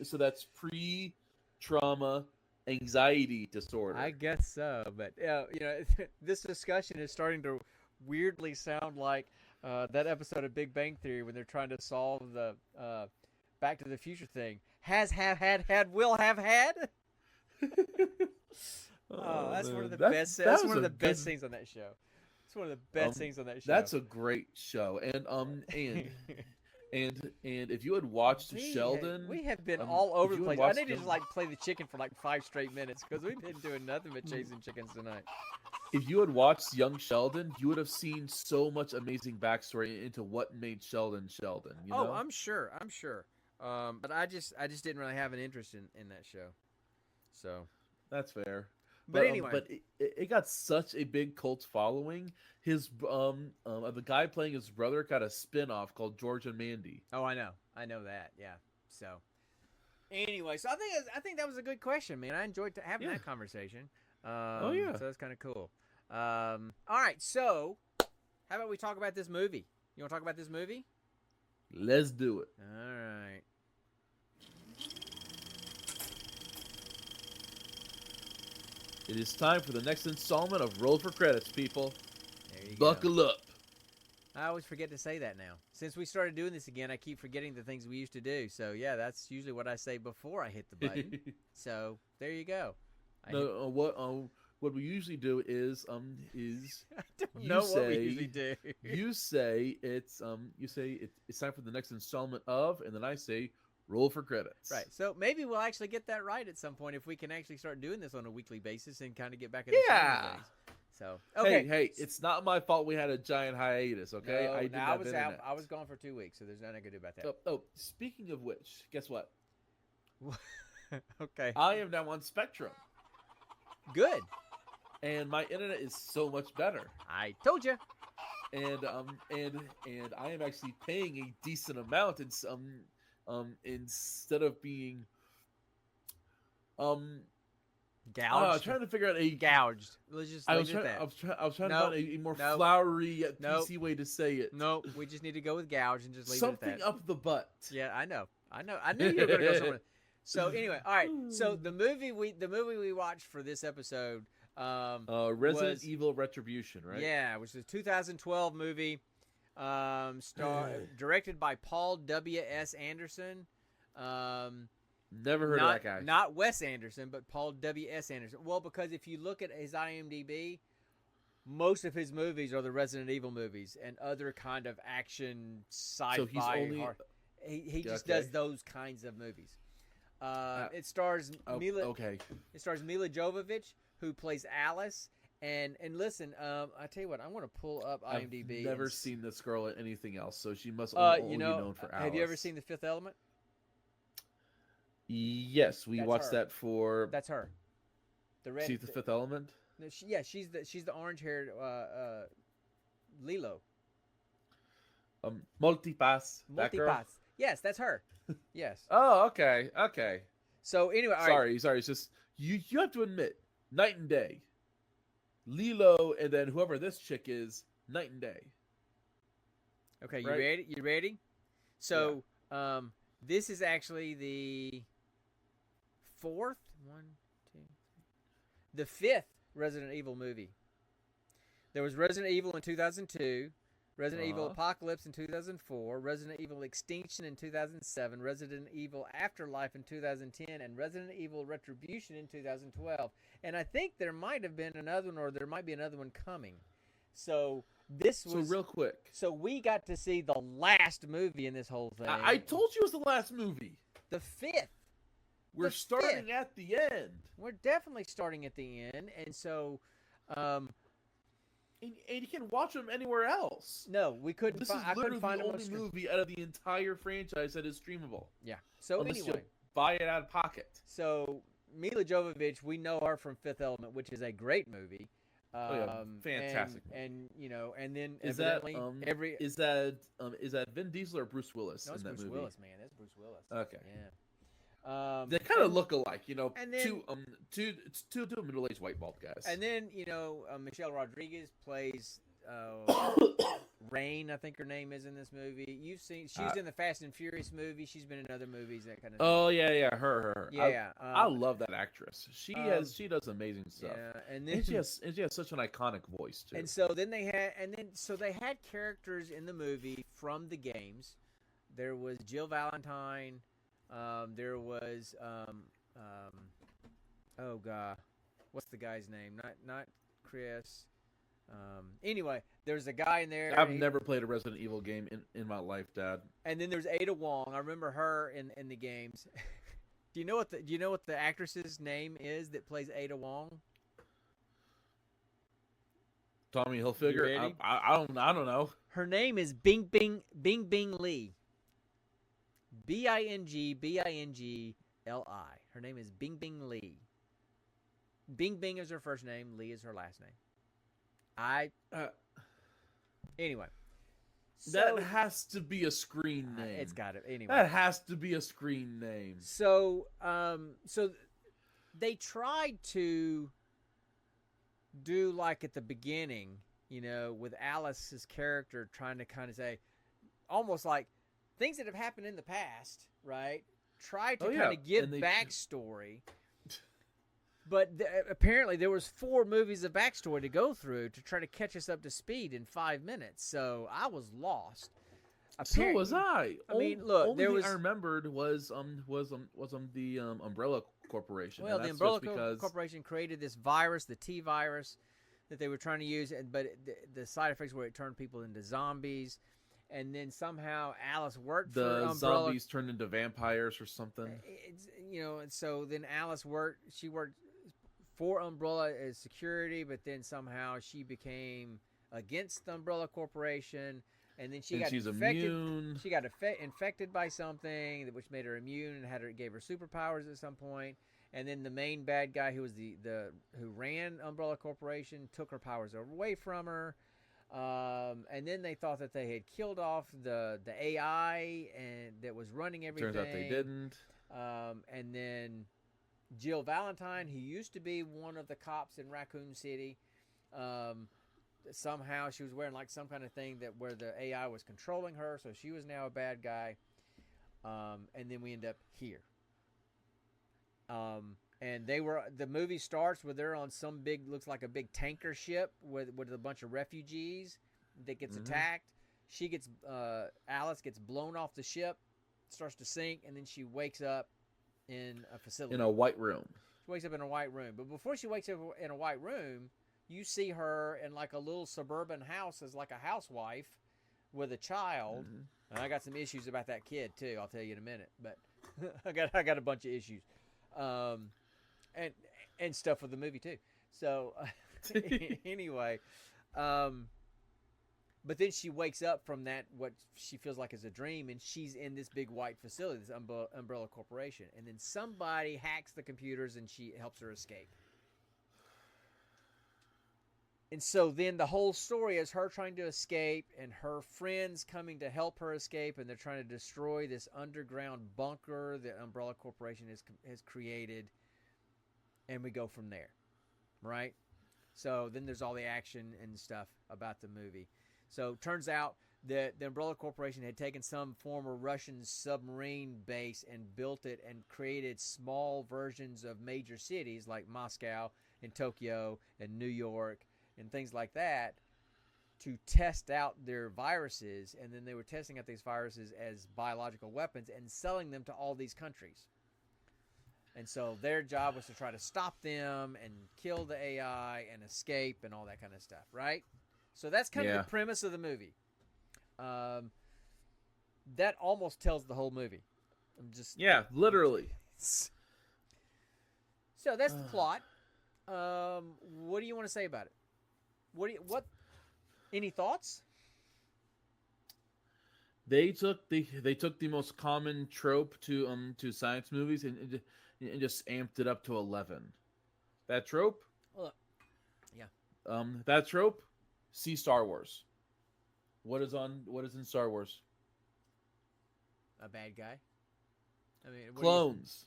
So that's pre-trauma anxiety disorder. I guess so, but this discussion is starting to weirdly sound like that episode of Big Bang Theory when they're trying to solve the Back to the Future thing. Has, have, had, will have had. That's one of the best. That's one of the best scenes on that show. It's one of the best scenes on that show. That's a great show, and if you had watched Sheldon, we have been all over the place. I need to just play the chicken for 5 straight minutes because we've been doing nothing but chasing chickens tonight. If you had watched Young Sheldon, you would have seen so much amazing backstory into what made Sheldon Sheldon. You know? I'm sure. But I just didn't really have an interest in that show. So that's fair. But anyway, but it got such a big cult following. His the guy playing his brother got a spin-off called George and Mandy. Oh, I know that. Yeah. So anyway, so I think that was a good question, man. I enjoyed having that conversation. So that's kind of cool. All right, so how about we talk about this movie? You want to talk about this movie? Let's do it. All right. It is time for the next installment of Roll for Credits, people. There you Buckle up. I always forget to say that now. Since we started doing this again, I keep forgetting the things we used to do. So, yeah, that's usually what I say before I hit the button. So, there you go. what we usually do is I don't know what we usually do. You say it's time for the next installment of, and then I say roll for credits. Right. So maybe we'll actually get that right at some point if we can actually start doing this on a weekly basis and kind of get back in the swing of things. So okay. Hey, it's not my fault we had a giant hiatus. Okay, No, I was out. I was gone for 2 weeks, so there's nothing I can do about that. Speaking of which, guess what? Okay. I am now on Spectrum. Good. And my internet is so much better. I told you. And I am actually paying a decent amount. It's instead of being gouged. Trying to figure out a gouged. Let's just I was trying to find a more flowery PC way to say it. No, we just need to go with gouge and just leave something it at that. Up the butt. Yeah, I know. I knew you were going to go somewhere. So anyway, all right. So the movie we watched for this episode, Resident Evil Retribution, right? Yeah, which is a 2012 movie, directed by Paul W.S. Anderson. Never heard of that guy. Not Wes Anderson, but Paul W.S. Anderson. Well, because if you look at his IMDb, most of his movies are the Resident Evil movies and other kind of action, sci-fi. So he's only horror. He just does those kinds of movies. It stars Mila. Okay. It stars Mila Jovovich, who plays Alice. And listen, I tell you what, I want to pull up IMDb. I've never seen this girl at anything else, so she must only be known for Alice. Have you ever seen The Fifth Element? Yes, we watched that for. That's her. The red. See The Fifth Element. No, she's the orange-haired Lilo. Multipass. That girl? Yes, that's her. Yes. Oh, okay. So anyway, all sorry. It's just you have to admit, night and day. Lilo and then whoever this chick is, night and day. Okay, you ready? You ready? So, this is actually the fifth Resident Evil movie. There was Resident Evil in 2002, Resident Evil Apocalypse in 2004, Resident Evil Extinction in 2007, Resident Evil Afterlife in 2010, and Resident Evil Retribution in 2012. And I think there might have been another one, or there might be another one coming. So this was real quick. So we got to see the last movie in this whole thing. I told you it was the last movie. The fifth. We're starting at the end. We're definitely starting at the end, and so. And you can watch them anywhere else. No, we couldn't. This is literally the only movie out of the entire franchise that is streamable. Yeah. So unless anyway, you buy it out of pocket. So Mila Jovovich, we know her from Fifth Element, which is a great movie. Fantastic. And then is that Vin Diesel or Bruce Willis in that movie? Bruce Willis, man. That's Bruce Willis. Okay. Yeah. They kind of look alike, and then, two middle-aged white bald guys. And then Michelle Rodriguez plays Rain, I think her name is in this movie. You've seen she's in the Fast and Furious movie. She's been in other movies, that kind of thing. Oh yeah, her. Yeah, I love that actress. She does amazing stuff. Yeah, and then she has such an iconic voice too. And so then they had characters in the movie from the games. There was Jill Valentine. There was oh god, what's the guy's name? Not Chris. Anyway, there's a guy in there. I've never played a Resident Evil game in my life, Dad. And then there's Ada Wong. I remember her in the games. Do you know what the actress's name is that plays Ada Wong? Tommy Hilfiger. I don't know. Her name is Bing Bing Lee. Bingli. Her name is Bing Bing Lee. Bing Bing is her first name. Lee is her last name. Anyway. That has to be a screen name. It's got it. Anyway. That has to be a screen name. So they tried to do like at the beginning, with Alice's character trying to kind of say, almost like things that have happened in the past, right? Try to kind of give backstory. But apparently there was 4 movies of backstory to go through to try to catch us up to speed in 5 minutes. So I was lost. So was I. I mean, look, only thing I remembered was the Umbrella Corporation. Well, and the that's Umbrella just because Corporation created this virus, the T virus, that they were trying to use, but the side effects were it turned people into zombies, and then somehow Alice worked for the Umbrella. zombies turned into vampires or something. And so then Alice worked for Umbrella as security, but then somehow she became against the Umbrella Corporation, and then she's infected. Immune. She got infected by something which made her immune and gave her superpowers at some point. And then the main bad guy, who was who ran Umbrella Corporation, took her powers away from her. And then they thought that they had killed off the AI and that was running everything. Turns out they didn't. And then Jill Valentine, who used to be one of the cops in Raccoon City, somehow she was wearing like some kind of thing where the AI was controlling her, so she was now a bad guy. And then we end up here. And the movie starts where they're on some looks like a big tanker ship with a bunch of refugees that gets attacked. Alice gets blown off the ship, starts to sink, and then she wakes up in a facility. In a white room. She wakes up in a white room. But before she wakes up in a white room, you see her in like a little suburban house as like a housewife with a child. And I got some issues about that kid too. I'll tell you in a minute. But I got a bunch of issues. And stuff with the movie too. So anyway, but then she wakes up from that, what she feels like is a dream, and she's in this big white facility, this Umbrella Corporation. And then somebody hacks the computers and she helps her escape. And so then the whole story is her trying to escape and her friends coming to help her escape, and they're trying to destroy this underground bunker that Umbrella Corporation has created. And we go from there, right? So then there's all the action and stuff about the movie. So it turns out that the Umbrella Corporation had taken some former Russian submarine base and built it and created small versions of major cities like Moscow and Tokyo and New York and things like that to test out their viruses. And then they were testing out these viruses as biological weapons and selling them to all these countries. And so their job was to try to stop them and kill the AI and escape and all that kind of stuff, right? So that's kind of the premise of the movie. That almost tells the whole movie. Literally. So that's the plot. What do you want to say about it? Any thoughts? They took the most common trope to science movies and just amped it up to 11. That trope? That trope? See Star Wars. What is in Star Wars? A bad guy? I mean, clones.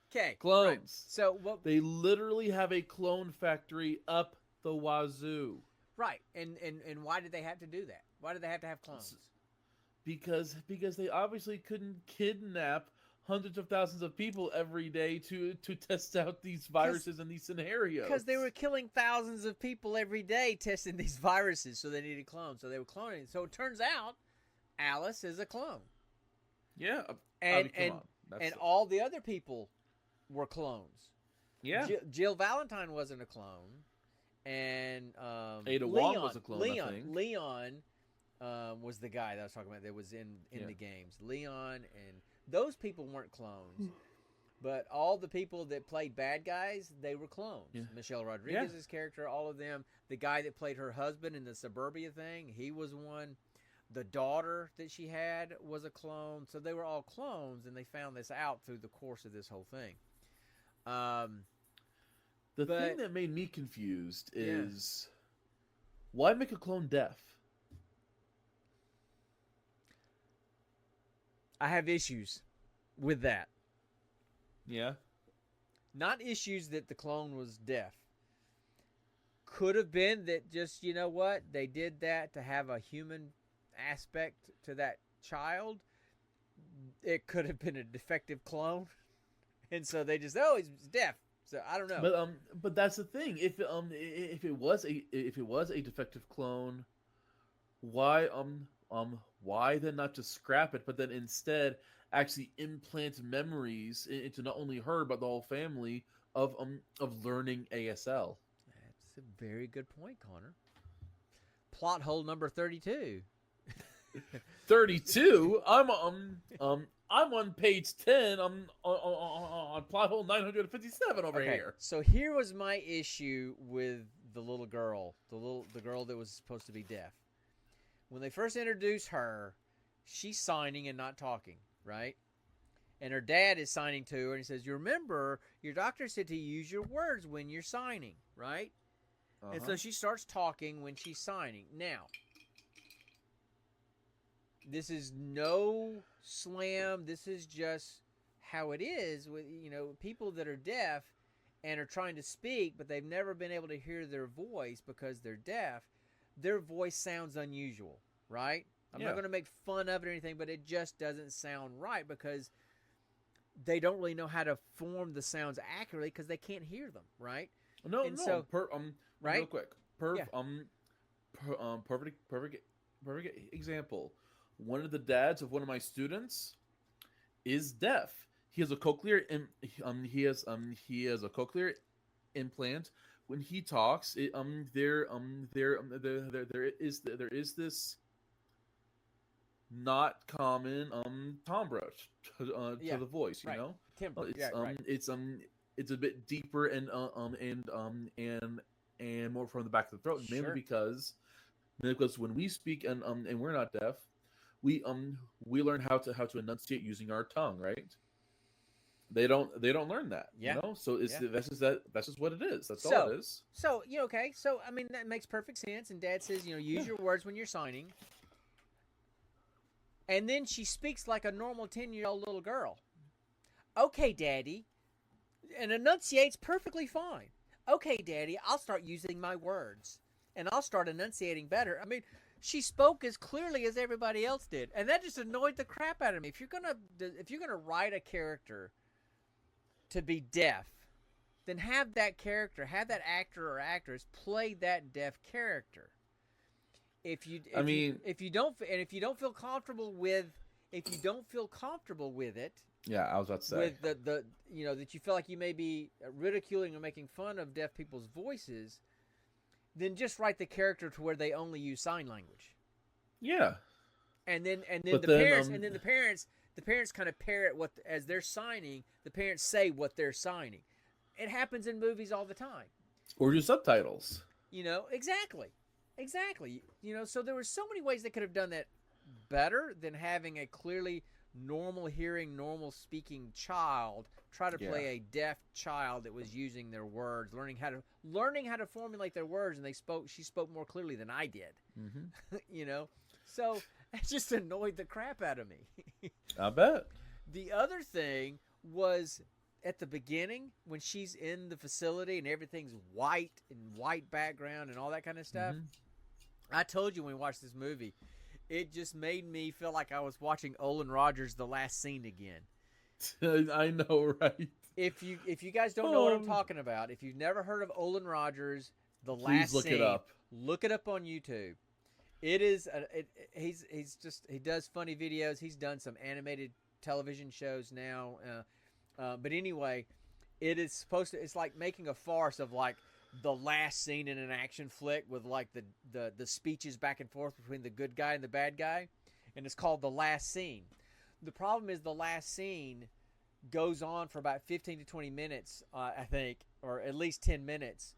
Okay. Clones. Right. So they literally have a clone factory up the wazoo. Right. And why did they have to do that? Why did they have to have clones? Because they obviously couldn't kidnap hundreds of thousands of people every day to test out these viruses and these scenarios. Because they were killing thousands of people every day testing these viruses, so they needed clones. So they were cloning. So it turns out Alice is a clone. Yeah. And all the other people were clones. Yeah. Jill Valentine wasn't a clone. And Ada Leon, Wong was a clone, I think. Leon was the guy that I was talking about that was in the games. Leon and those people weren't clones. But all the people that played bad guys, they were clones. Yeah. Michelle Rodriguez's character, all of them. The guy that played her husband in the Suburbia thing, he was one. The daughter that she had was a clone. So they were all clones, and they found this out through the course of this whole thing. The thing that made me confused is why make a clone deaf? I have issues with that. Yeah. Not issues that the clone was deaf. Could have been that just, you know what, they did that to have a human aspect to that child. It could have been a defective clone. And so they just, he's deaf. So I don't know. But that's the thing. If it was a defective clone, why then not just scrap it, but then instead actually implant memories into not only her but the whole family of learning ASL. That's a very good point, Connor. Plot hole number 32. 32. I'm on page 10. I'm on plot hole 957 over here. So here was my issue with the little girl, the girl that was supposed to be deaf. When they first introduce her, she's signing and not talking, right? And her dad is signing to her, and he says, "You remember, your doctor said to use your words when you're signing, right?" Uh-huh. And so she starts talking when she's signing. Now, this is no slam. This is just how it is with, people that are deaf and are trying to speak, but they've never been able to hear their voice because they're deaf. Their voice sounds unusual, right? I'm not going to make fun of it or anything, but it just doesn't sound right because they don't really know how to form the sounds accurately because they can't hear them, right? So, right? Real quick. Perfect example. One of the dads of one of my students is deaf. He has a cochlear he has a cochlear implant. When he talks, there is this not common timbre to the voice, you know. Timbre. It's a bit deeper and more from the back of the throat, mainly because when we speak and we're not deaf, we learn how to enunciate using our tongue, right? They don't learn that, you know. So that's just what it is. That's all it is. So okay. So I mean that makes perfect sense. And Dad says use your words when you're signing. And then she speaks like a normal 10-year-old little girl. Okay, Daddy, and enunciates perfectly fine. Okay, Daddy, I'll start using my words, and I'll start enunciating better. I mean, she spoke as clearly as everybody else did, and that just annoyed the crap out of me. If you're gonna write a character to be deaf, then have that actor or actress play that deaf character. If you don't feel comfortable with it. Yeah, I was about to say. With the that you feel like you may be ridiculing or making fun of deaf people's voices, then just write the character to where they only use sign language. Yeah. And then the parents kind of parrot what as they're signing, the parents say what they're signing. It happens in movies all the time. Or do subtitles. Exactly. So there were so many ways they could have done that better than having a clearly normal hearing, normal speaking child try to play a deaf child that was using their words, learning how to formulate their words, and she spoke more clearly than I did. Mm-hmm. So it just annoyed the crap out of me. I bet. The other thing was at the beginning when she's in the facility and everything's white and white background and all that kind of stuff. Mm-hmm. I told you when we watched this movie, it just made me feel like I was watching Olin Rogers' The Last Scene again. I know, right? If you guys don't know what I'm talking about, if you've never heard of Olin Rogers' The Last Scene, look it up. Look it up on YouTube. It is he does funny videos. He's done some animated television shows now. But anyway, it's like making a farce of like the last scene in an action flick with like the speeches back and forth between the good guy and the bad guy, and it's called The Last Scene. The problem is the last scene goes on for about 15 to 20 minutes, I think, or at least 10 minutes.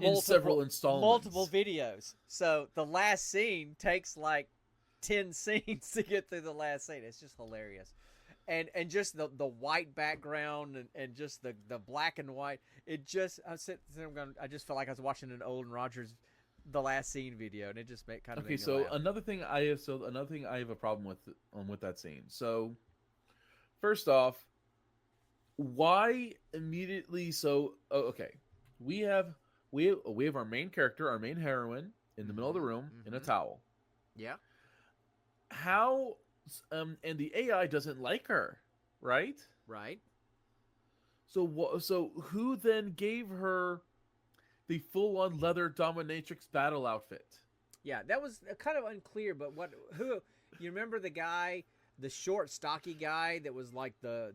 In several installments. Multiple videos. So the last scene takes like 10 scenes to get through the last scene. It's just hilarious. And just the white background and just the black and white. It just I just felt like I was watching an Olin Rogers The Last Scene video, and it just made me laugh. Another thing I have a problem with that scene. So first off, why immediately? So okay, we have our main character, our main heroine, in the middle of the room in a towel. Yeah. How? And the AI doesn't like her, right? Right. So who then gave her the full-on leather dominatrix battle outfit? Yeah, that was kind of unclear. But who? You remember the guy the short, stocky guy that was like the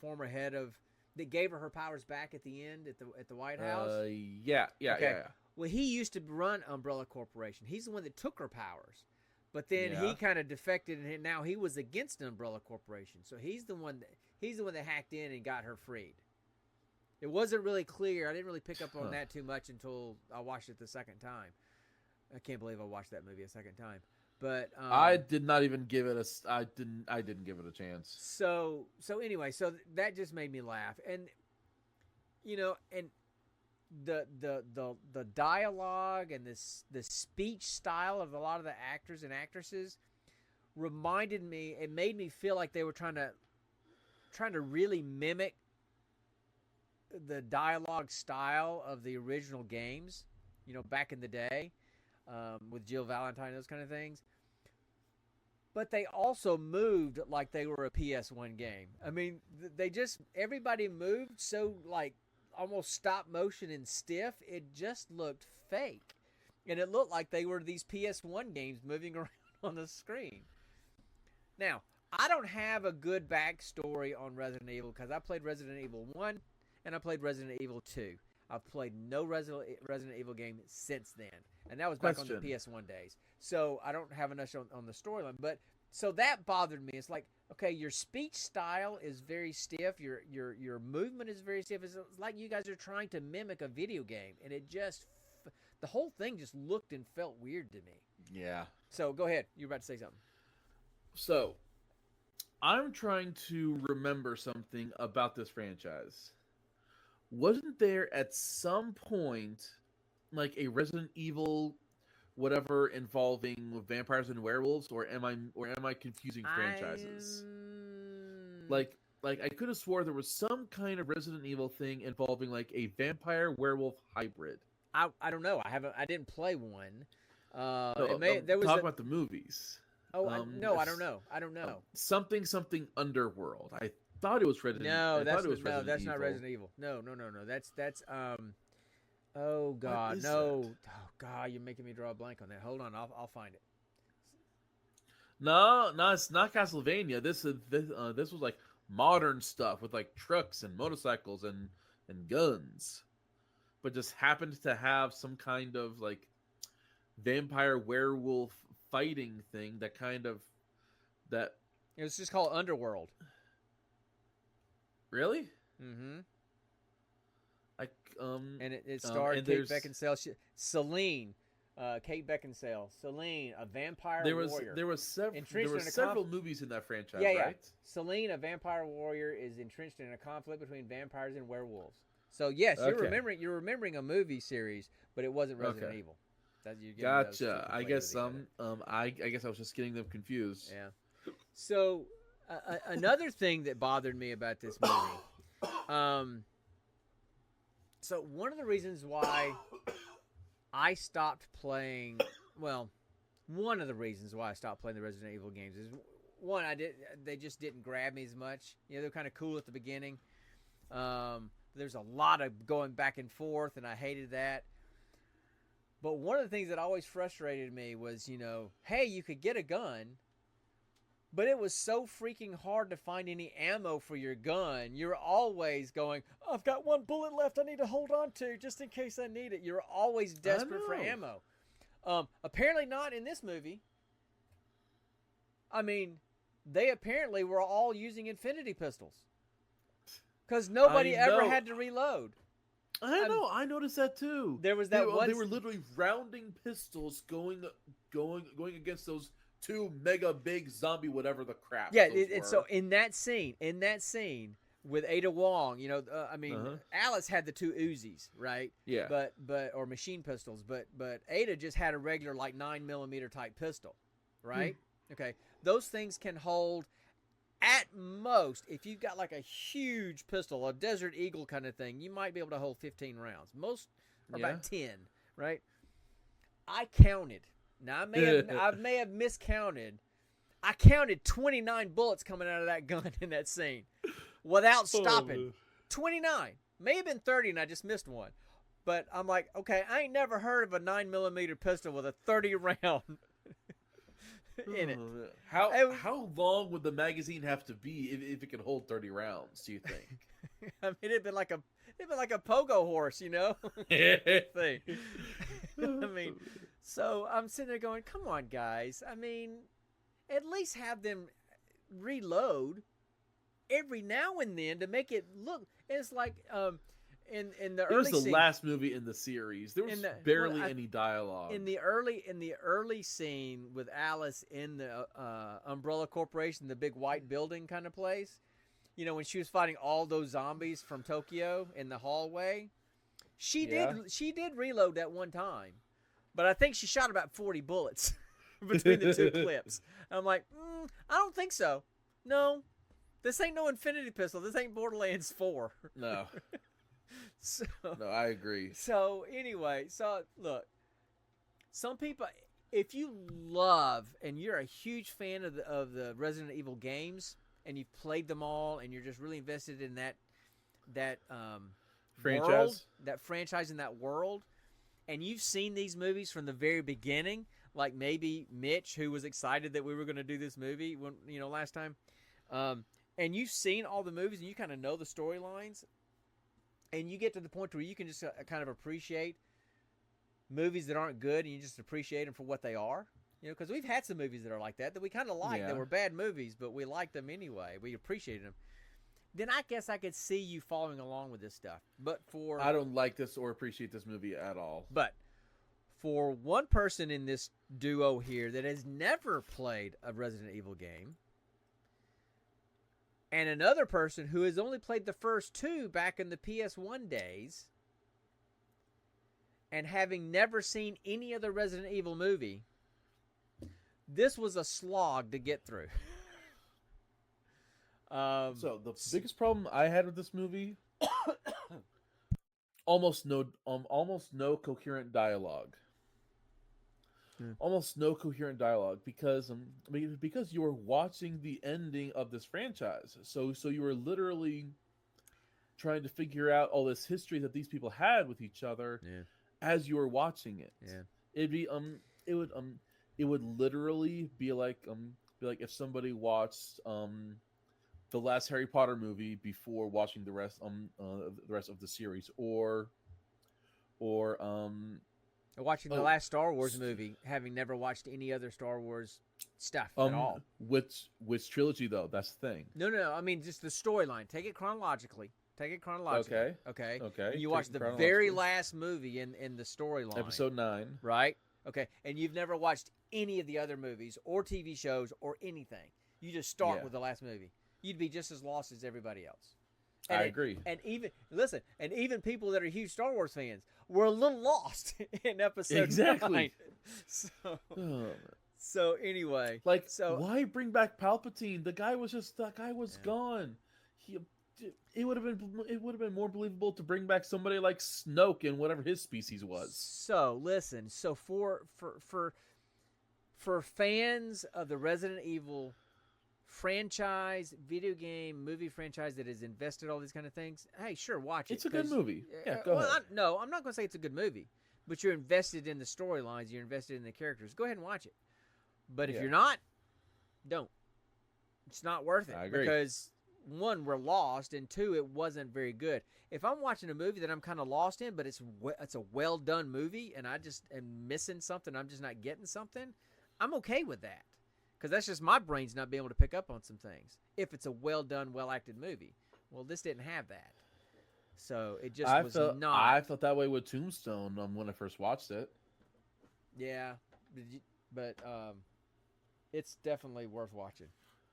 former head of that gave her powers back at the end at the White House? Yeah. Well, he used to run Umbrella Corporation. He's the one that took her powers, but then he kind of defected, and now he was against Umbrella Corporation. So he's the one that hacked in and got her freed. It wasn't really clear. I didn't really pick up on that too much until I watched it the second time. I can't believe I watched that movie a second time. But I did not even give it I didn't give it a chance. So anyway, so that just made me laugh, and and the dialogue and the speech style of a lot of the actors and actresses reminded me. It made me feel like they were trying to really mimic the dialogue style of the original games, back in the day, with Jill Valentine, those kind of things. But they also moved like they were a PS1 game. I mean, everybody moved so like almost stop motion and stiff. It just looked fake. And it looked like they were these PS1 games moving around on the screen. Now, I don't have a good backstory on Resident Evil because I played Resident Evil 1 and I played Resident Evil 2. I've played no Resident Evil game since then. And that was back on the PS1 days. So I don't have enough on the storyline. But so that bothered me. It's like, okay, your speech style is very stiff. Your movement is very stiff. It's like you guys are trying to mimic a video game. And it just, the whole thing just looked and felt weird to me. Yeah. So go ahead. You were about to say something. So I'm trying to remember something about this franchise. Wasn't there at some point like a Resident Evil whatever involving vampires and werewolves, or am I confusing franchises? Like I could have swore there was some kind of Resident Evil thing involving like a vampire werewolf hybrid. I don't know. I didn't play one. Talk about the movies. Oh, no, I don't know. Something Underworld. I thought it was Resident Evil. That's not Resident Evil. No. That's oh God, no. That? Oh God, you're making me draw a blank on that. Hold on, I'll find it. No, it's not Castlevania. This was like modern stuff with like trucks and motorcycles and guns, but just happened to have some kind of like vampire werewolf fighting thing that it was just called Underworld. Really? Mm-hmm. And it starred Kate Beckinsale, Celine, Kate Beckinsale, Celine, a vampire warrior. There were several movies in that franchise, right? Celine, a vampire warrior, is entrenched in a conflict between vampires and werewolves. So yes, you're remembering a movie series, but it wasn't Resident Evil. Gotcha. I guess I guess I was just getting them confused. Yeah. So another thing that bothered me about this movie, so one of the reasons why I stopped playing, one of the reasons why I stopped playing the Resident Evil games is one, they just didn't grab me as much. They're kind of cool at the beginning. There's a lot of going back and forth, and I hated that. But one of the things that always frustrated me was, hey, you could get a gun, but it was so freaking hard to find any ammo for your gun. You're always going, I've got one bullet left I need to hold on to just in case I need it. You're always desperate for ammo. Apparently not in this movie. I mean, they apparently were all using infinity pistols. Because nobody ever had to reload. I know. I noticed that too. There was that they were literally rounding pistols going against those two mega big zombie whatever the crap. Yeah, so in that scene with Ada Wong, Alice had the two Uzis, right? Yeah. But or machine pistols, but Ada just had a regular like 9mm type pistol, right? Okay, those things can hold. At most, if you've got like a huge pistol, a Desert Eagle kind of thing, you might be able to hold 15 rounds. Most are about 10, right? I counted. Now, I may have miscounted. I counted 29 bullets coming out of that gun in that scene without stopping. 29. May have been 30 and I just missed one. But I'm like, okay, I ain't never heard of a 9mm pistol with a 30 round in it. How long would the magazine have to be if it could hold 30 rounds? Do you think? I mean, it'd been like a pogo horse, you know. Thing. I mean, so I'm sitting there going, "Come on, guys! I mean, at least have them reload every now and then to make it look." It's like in the early. It was the last movie in the series. There was barely any dialogue. In the early scene with Alice in the Umbrella Corporation, the big white building kind of place, you know, when she was fighting all those zombies from Tokyo in the hallway, she did reload that one time, but I think she shot about 40 bullets between the two clips. And I'm like, I don't think so. No, this ain't no Infinity Pistol. This ain't Borderlands 4. No. So, no, I agree. So anyway, so look, some people, if you love and you're a huge fan of the Resident Evil games and you've played them all and you're just really invested in that franchise, world, that franchise in that world, and you've seen these movies from the very beginning, like maybe Mitch, who was excited that we were going to do this movie when last time, and you've seen all the movies and you kind of know the storylines. And you get to the point where you can just kind of appreciate movies that aren't good, and you just appreciate them for what they are. You know, because we've had some movies that are like that we kind of like. Yeah. That were bad movies, but we liked them anyway. We appreciated them. Then I guess I could see you following along with this stuff. But I don't like this or appreciate this movie at all. But for one person in this duo here that has never played a Resident Evil game, and another person who has only played the first two back in the PS1 days, and having never seen any other Resident Evil movie, this was a slog to get through. So the biggest problem I had with this movie, almost no coherent dialogue. Almost no coherent dialogue because you were watching the ending of this franchise, so you were literally trying to figure out all this history that these people had with each other as you were watching it. It would literally be like if somebody watched the last Harry Potter movie before watching the rest of the series, or watching the last Star Wars movie, having never watched any other Star Wars stuff at all. Which trilogy though? That's the thing. No. I mean, just the storyline. Take it chronologically. Okay. And you watch the very last movie in the storyline. Episode 9. Right. Okay. And you've never watched any of the other movies or TV shows or anything. You just start with the last movie. You'd be just as lost as everybody else. I agree. And even people that are huge Star Wars fans were a little lost in episode 9. So anyway, why bring back Palpatine? The guy was gone. It would have been more believable to bring back somebody like Snoke and whatever his species was. So listen, for fans of the Resident Evil franchise, video game, movie franchise that has invested all these kind of things, hey, sure, watch it. It's a good movie. Yeah, go ahead. I'm not going to say it's a good movie, but you're invested in the storylines, you're invested in the characters. Go ahead and watch it. But if you're not, don't. It's not worth it. I agree. Because, one, we're lost, and two, it wasn't very good. If I'm watching a movie that I'm kind of lost in, but it's a well-done movie, and I just am missing something, I'm just not getting something, I'm okay with that. Because that's just my brain's not being able to pick up on some things. If it's a well-done, well-acted movie. Well, this didn't have that. So it just not. I felt that way with Tombstone when I first watched it. Yeah. But it's definitely worth watching.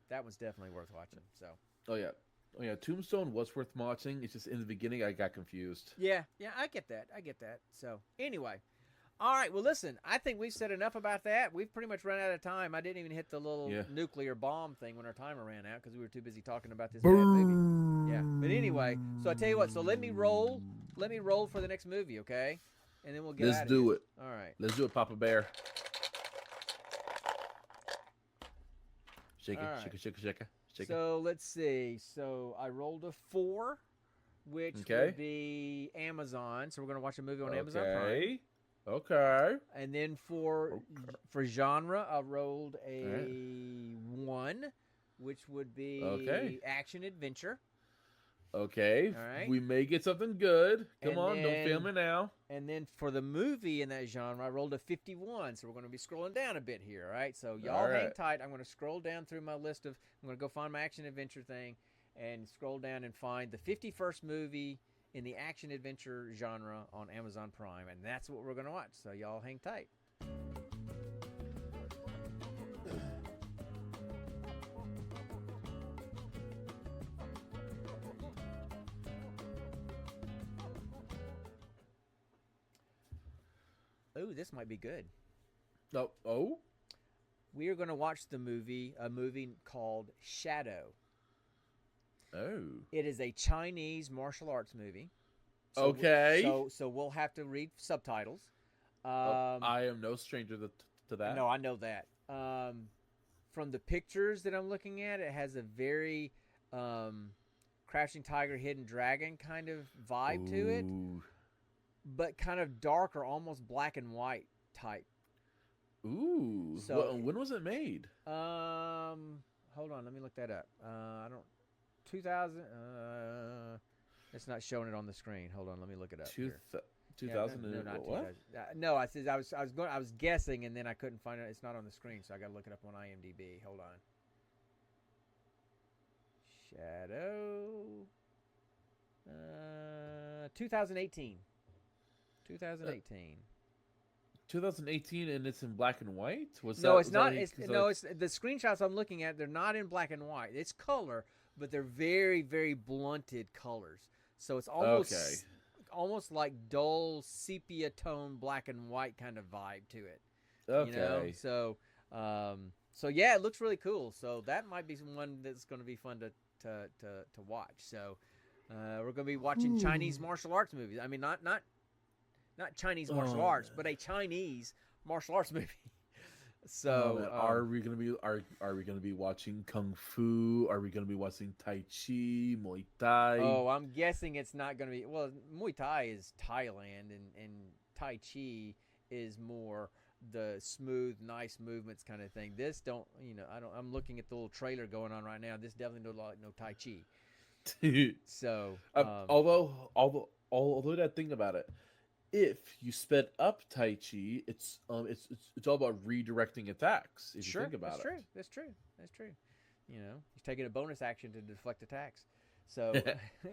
That one's definitely worth watching. So. Oh, yeah. Tombstone was worth watching. It's just in the beginning I got confused. Yeah, I get that. So, anyway. All right, well, listen, I think we've said enough about that. We've pretty much run out of time. I didn't even hit the little nuclear bomb thing when our timer ran out because we were too busy talking about this bad movie. Yeah, but anyway, so I tell you what, so let me roll for the next movie, okay? And then we'll get out of here. Let's do it. All right. Let's do it, Papa Bear. Shake it. So let's see. So I rolled a 4, which would be Amazon. So we're going to watch a movie on Amazon Prime. Okay. And then for genre, I rolled a 1, which would Okay. be action adventure. Okay. All right. We may get something good. Come And on, don't fail then- me now. And then for the movie in that genre, I rolled a 51. So we're going to be scrolling down a bit here. All right. So y'all hang tight. I'm going to scroll down through my list of. I'm going to go find my action adventure thing, and scroll down and find the 51st movie in the action adventure genre on Amazon Prime, and that's what we're going to watch. So y'all hang tight. Oh, this might be good. Oh? We are going to watch a movie called Shadow. Oh. It is a Chinese martial arts movie. So Okay. So we'll have to read subtitles. I am no stranger to that. No, I know that. From the pictures that I'm looking at, it has a very Crouching Tiger, Hidden Dragon kind of vibe to it, but kind of darker, almost black and white type. Ooh. So when was it made? Hold on, let me look that up. 2000. It's not showing it on the screen. Hold on, let me look it up. 2000. No, not what? 2000. No, I said I was guessing, and then I couldn't find it. It's not on the screen, so I got to look it up on IMDb. Hold on. Shadow. 2018. 2018. 2018, and it's in black and white. It's not. It's the screenshots I'm looking at. They're not in black and white. It's color, but they're very, very blunted colors. So it's almost like dull sepia tone black and white kind of vibe to it. Okay. You know? So yeah, it looks really cool. So that might be one that's going to be fun to watch. So we're going to be watching Chinese martial arts movies. I mean, not Chinese martial arts, but a Chinese martial arts movie. So are we gonna be watching Kung Fu? Are we gonna be watching Tai Chi, Muay Thai? Oh, I'm guessing it's not gonna be. Well, Muay Thai is Thailand, and Tai Chi is more the smooth, nice movements kind of thing. This I'm looking at the little trailer going on right now. This definitely looks like no Tai Chi. So although that thing about it, if you sped up Tai Chi, it's all about redirecting attacks. If you think about it, That's true. You know, he's taking a bonus action to deflect attacks. So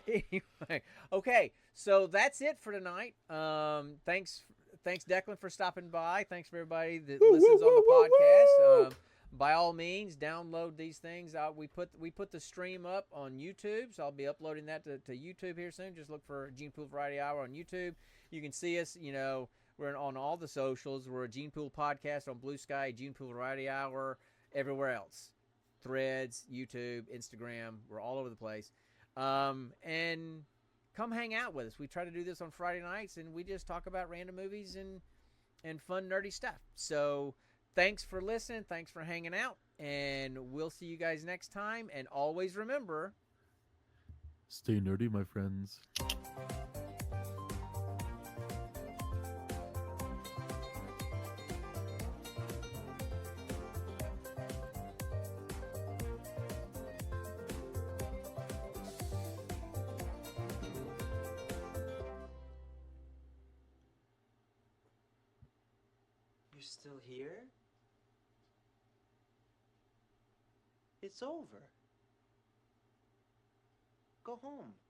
anyway, okay. So that's it for tonight. Thanks Declan for stopping by. Thanks for everybody that listens on the podcast. By all means, download these things. We put the stream up on YouTube, so I'll be uploading that to YouTube here soon. Just look for Gene Pool Variety Hour on YouTube. You can see us. You know, we're on all the socials. We're a Gene Pool podcast on Bluesky, Gene Pool Variety Hour, everywhere else. Threads, YouTube, Instagram. We're all over the place. And come hang out with us. We try to do this on Friday nights, and we just talk about random movies and fun, nerdy stuff. So thanks for listening. Thanks for hanging out. And we'll see you guys next time. And always remember, stay nerdy, my friends. You're still here? It's over. Go home.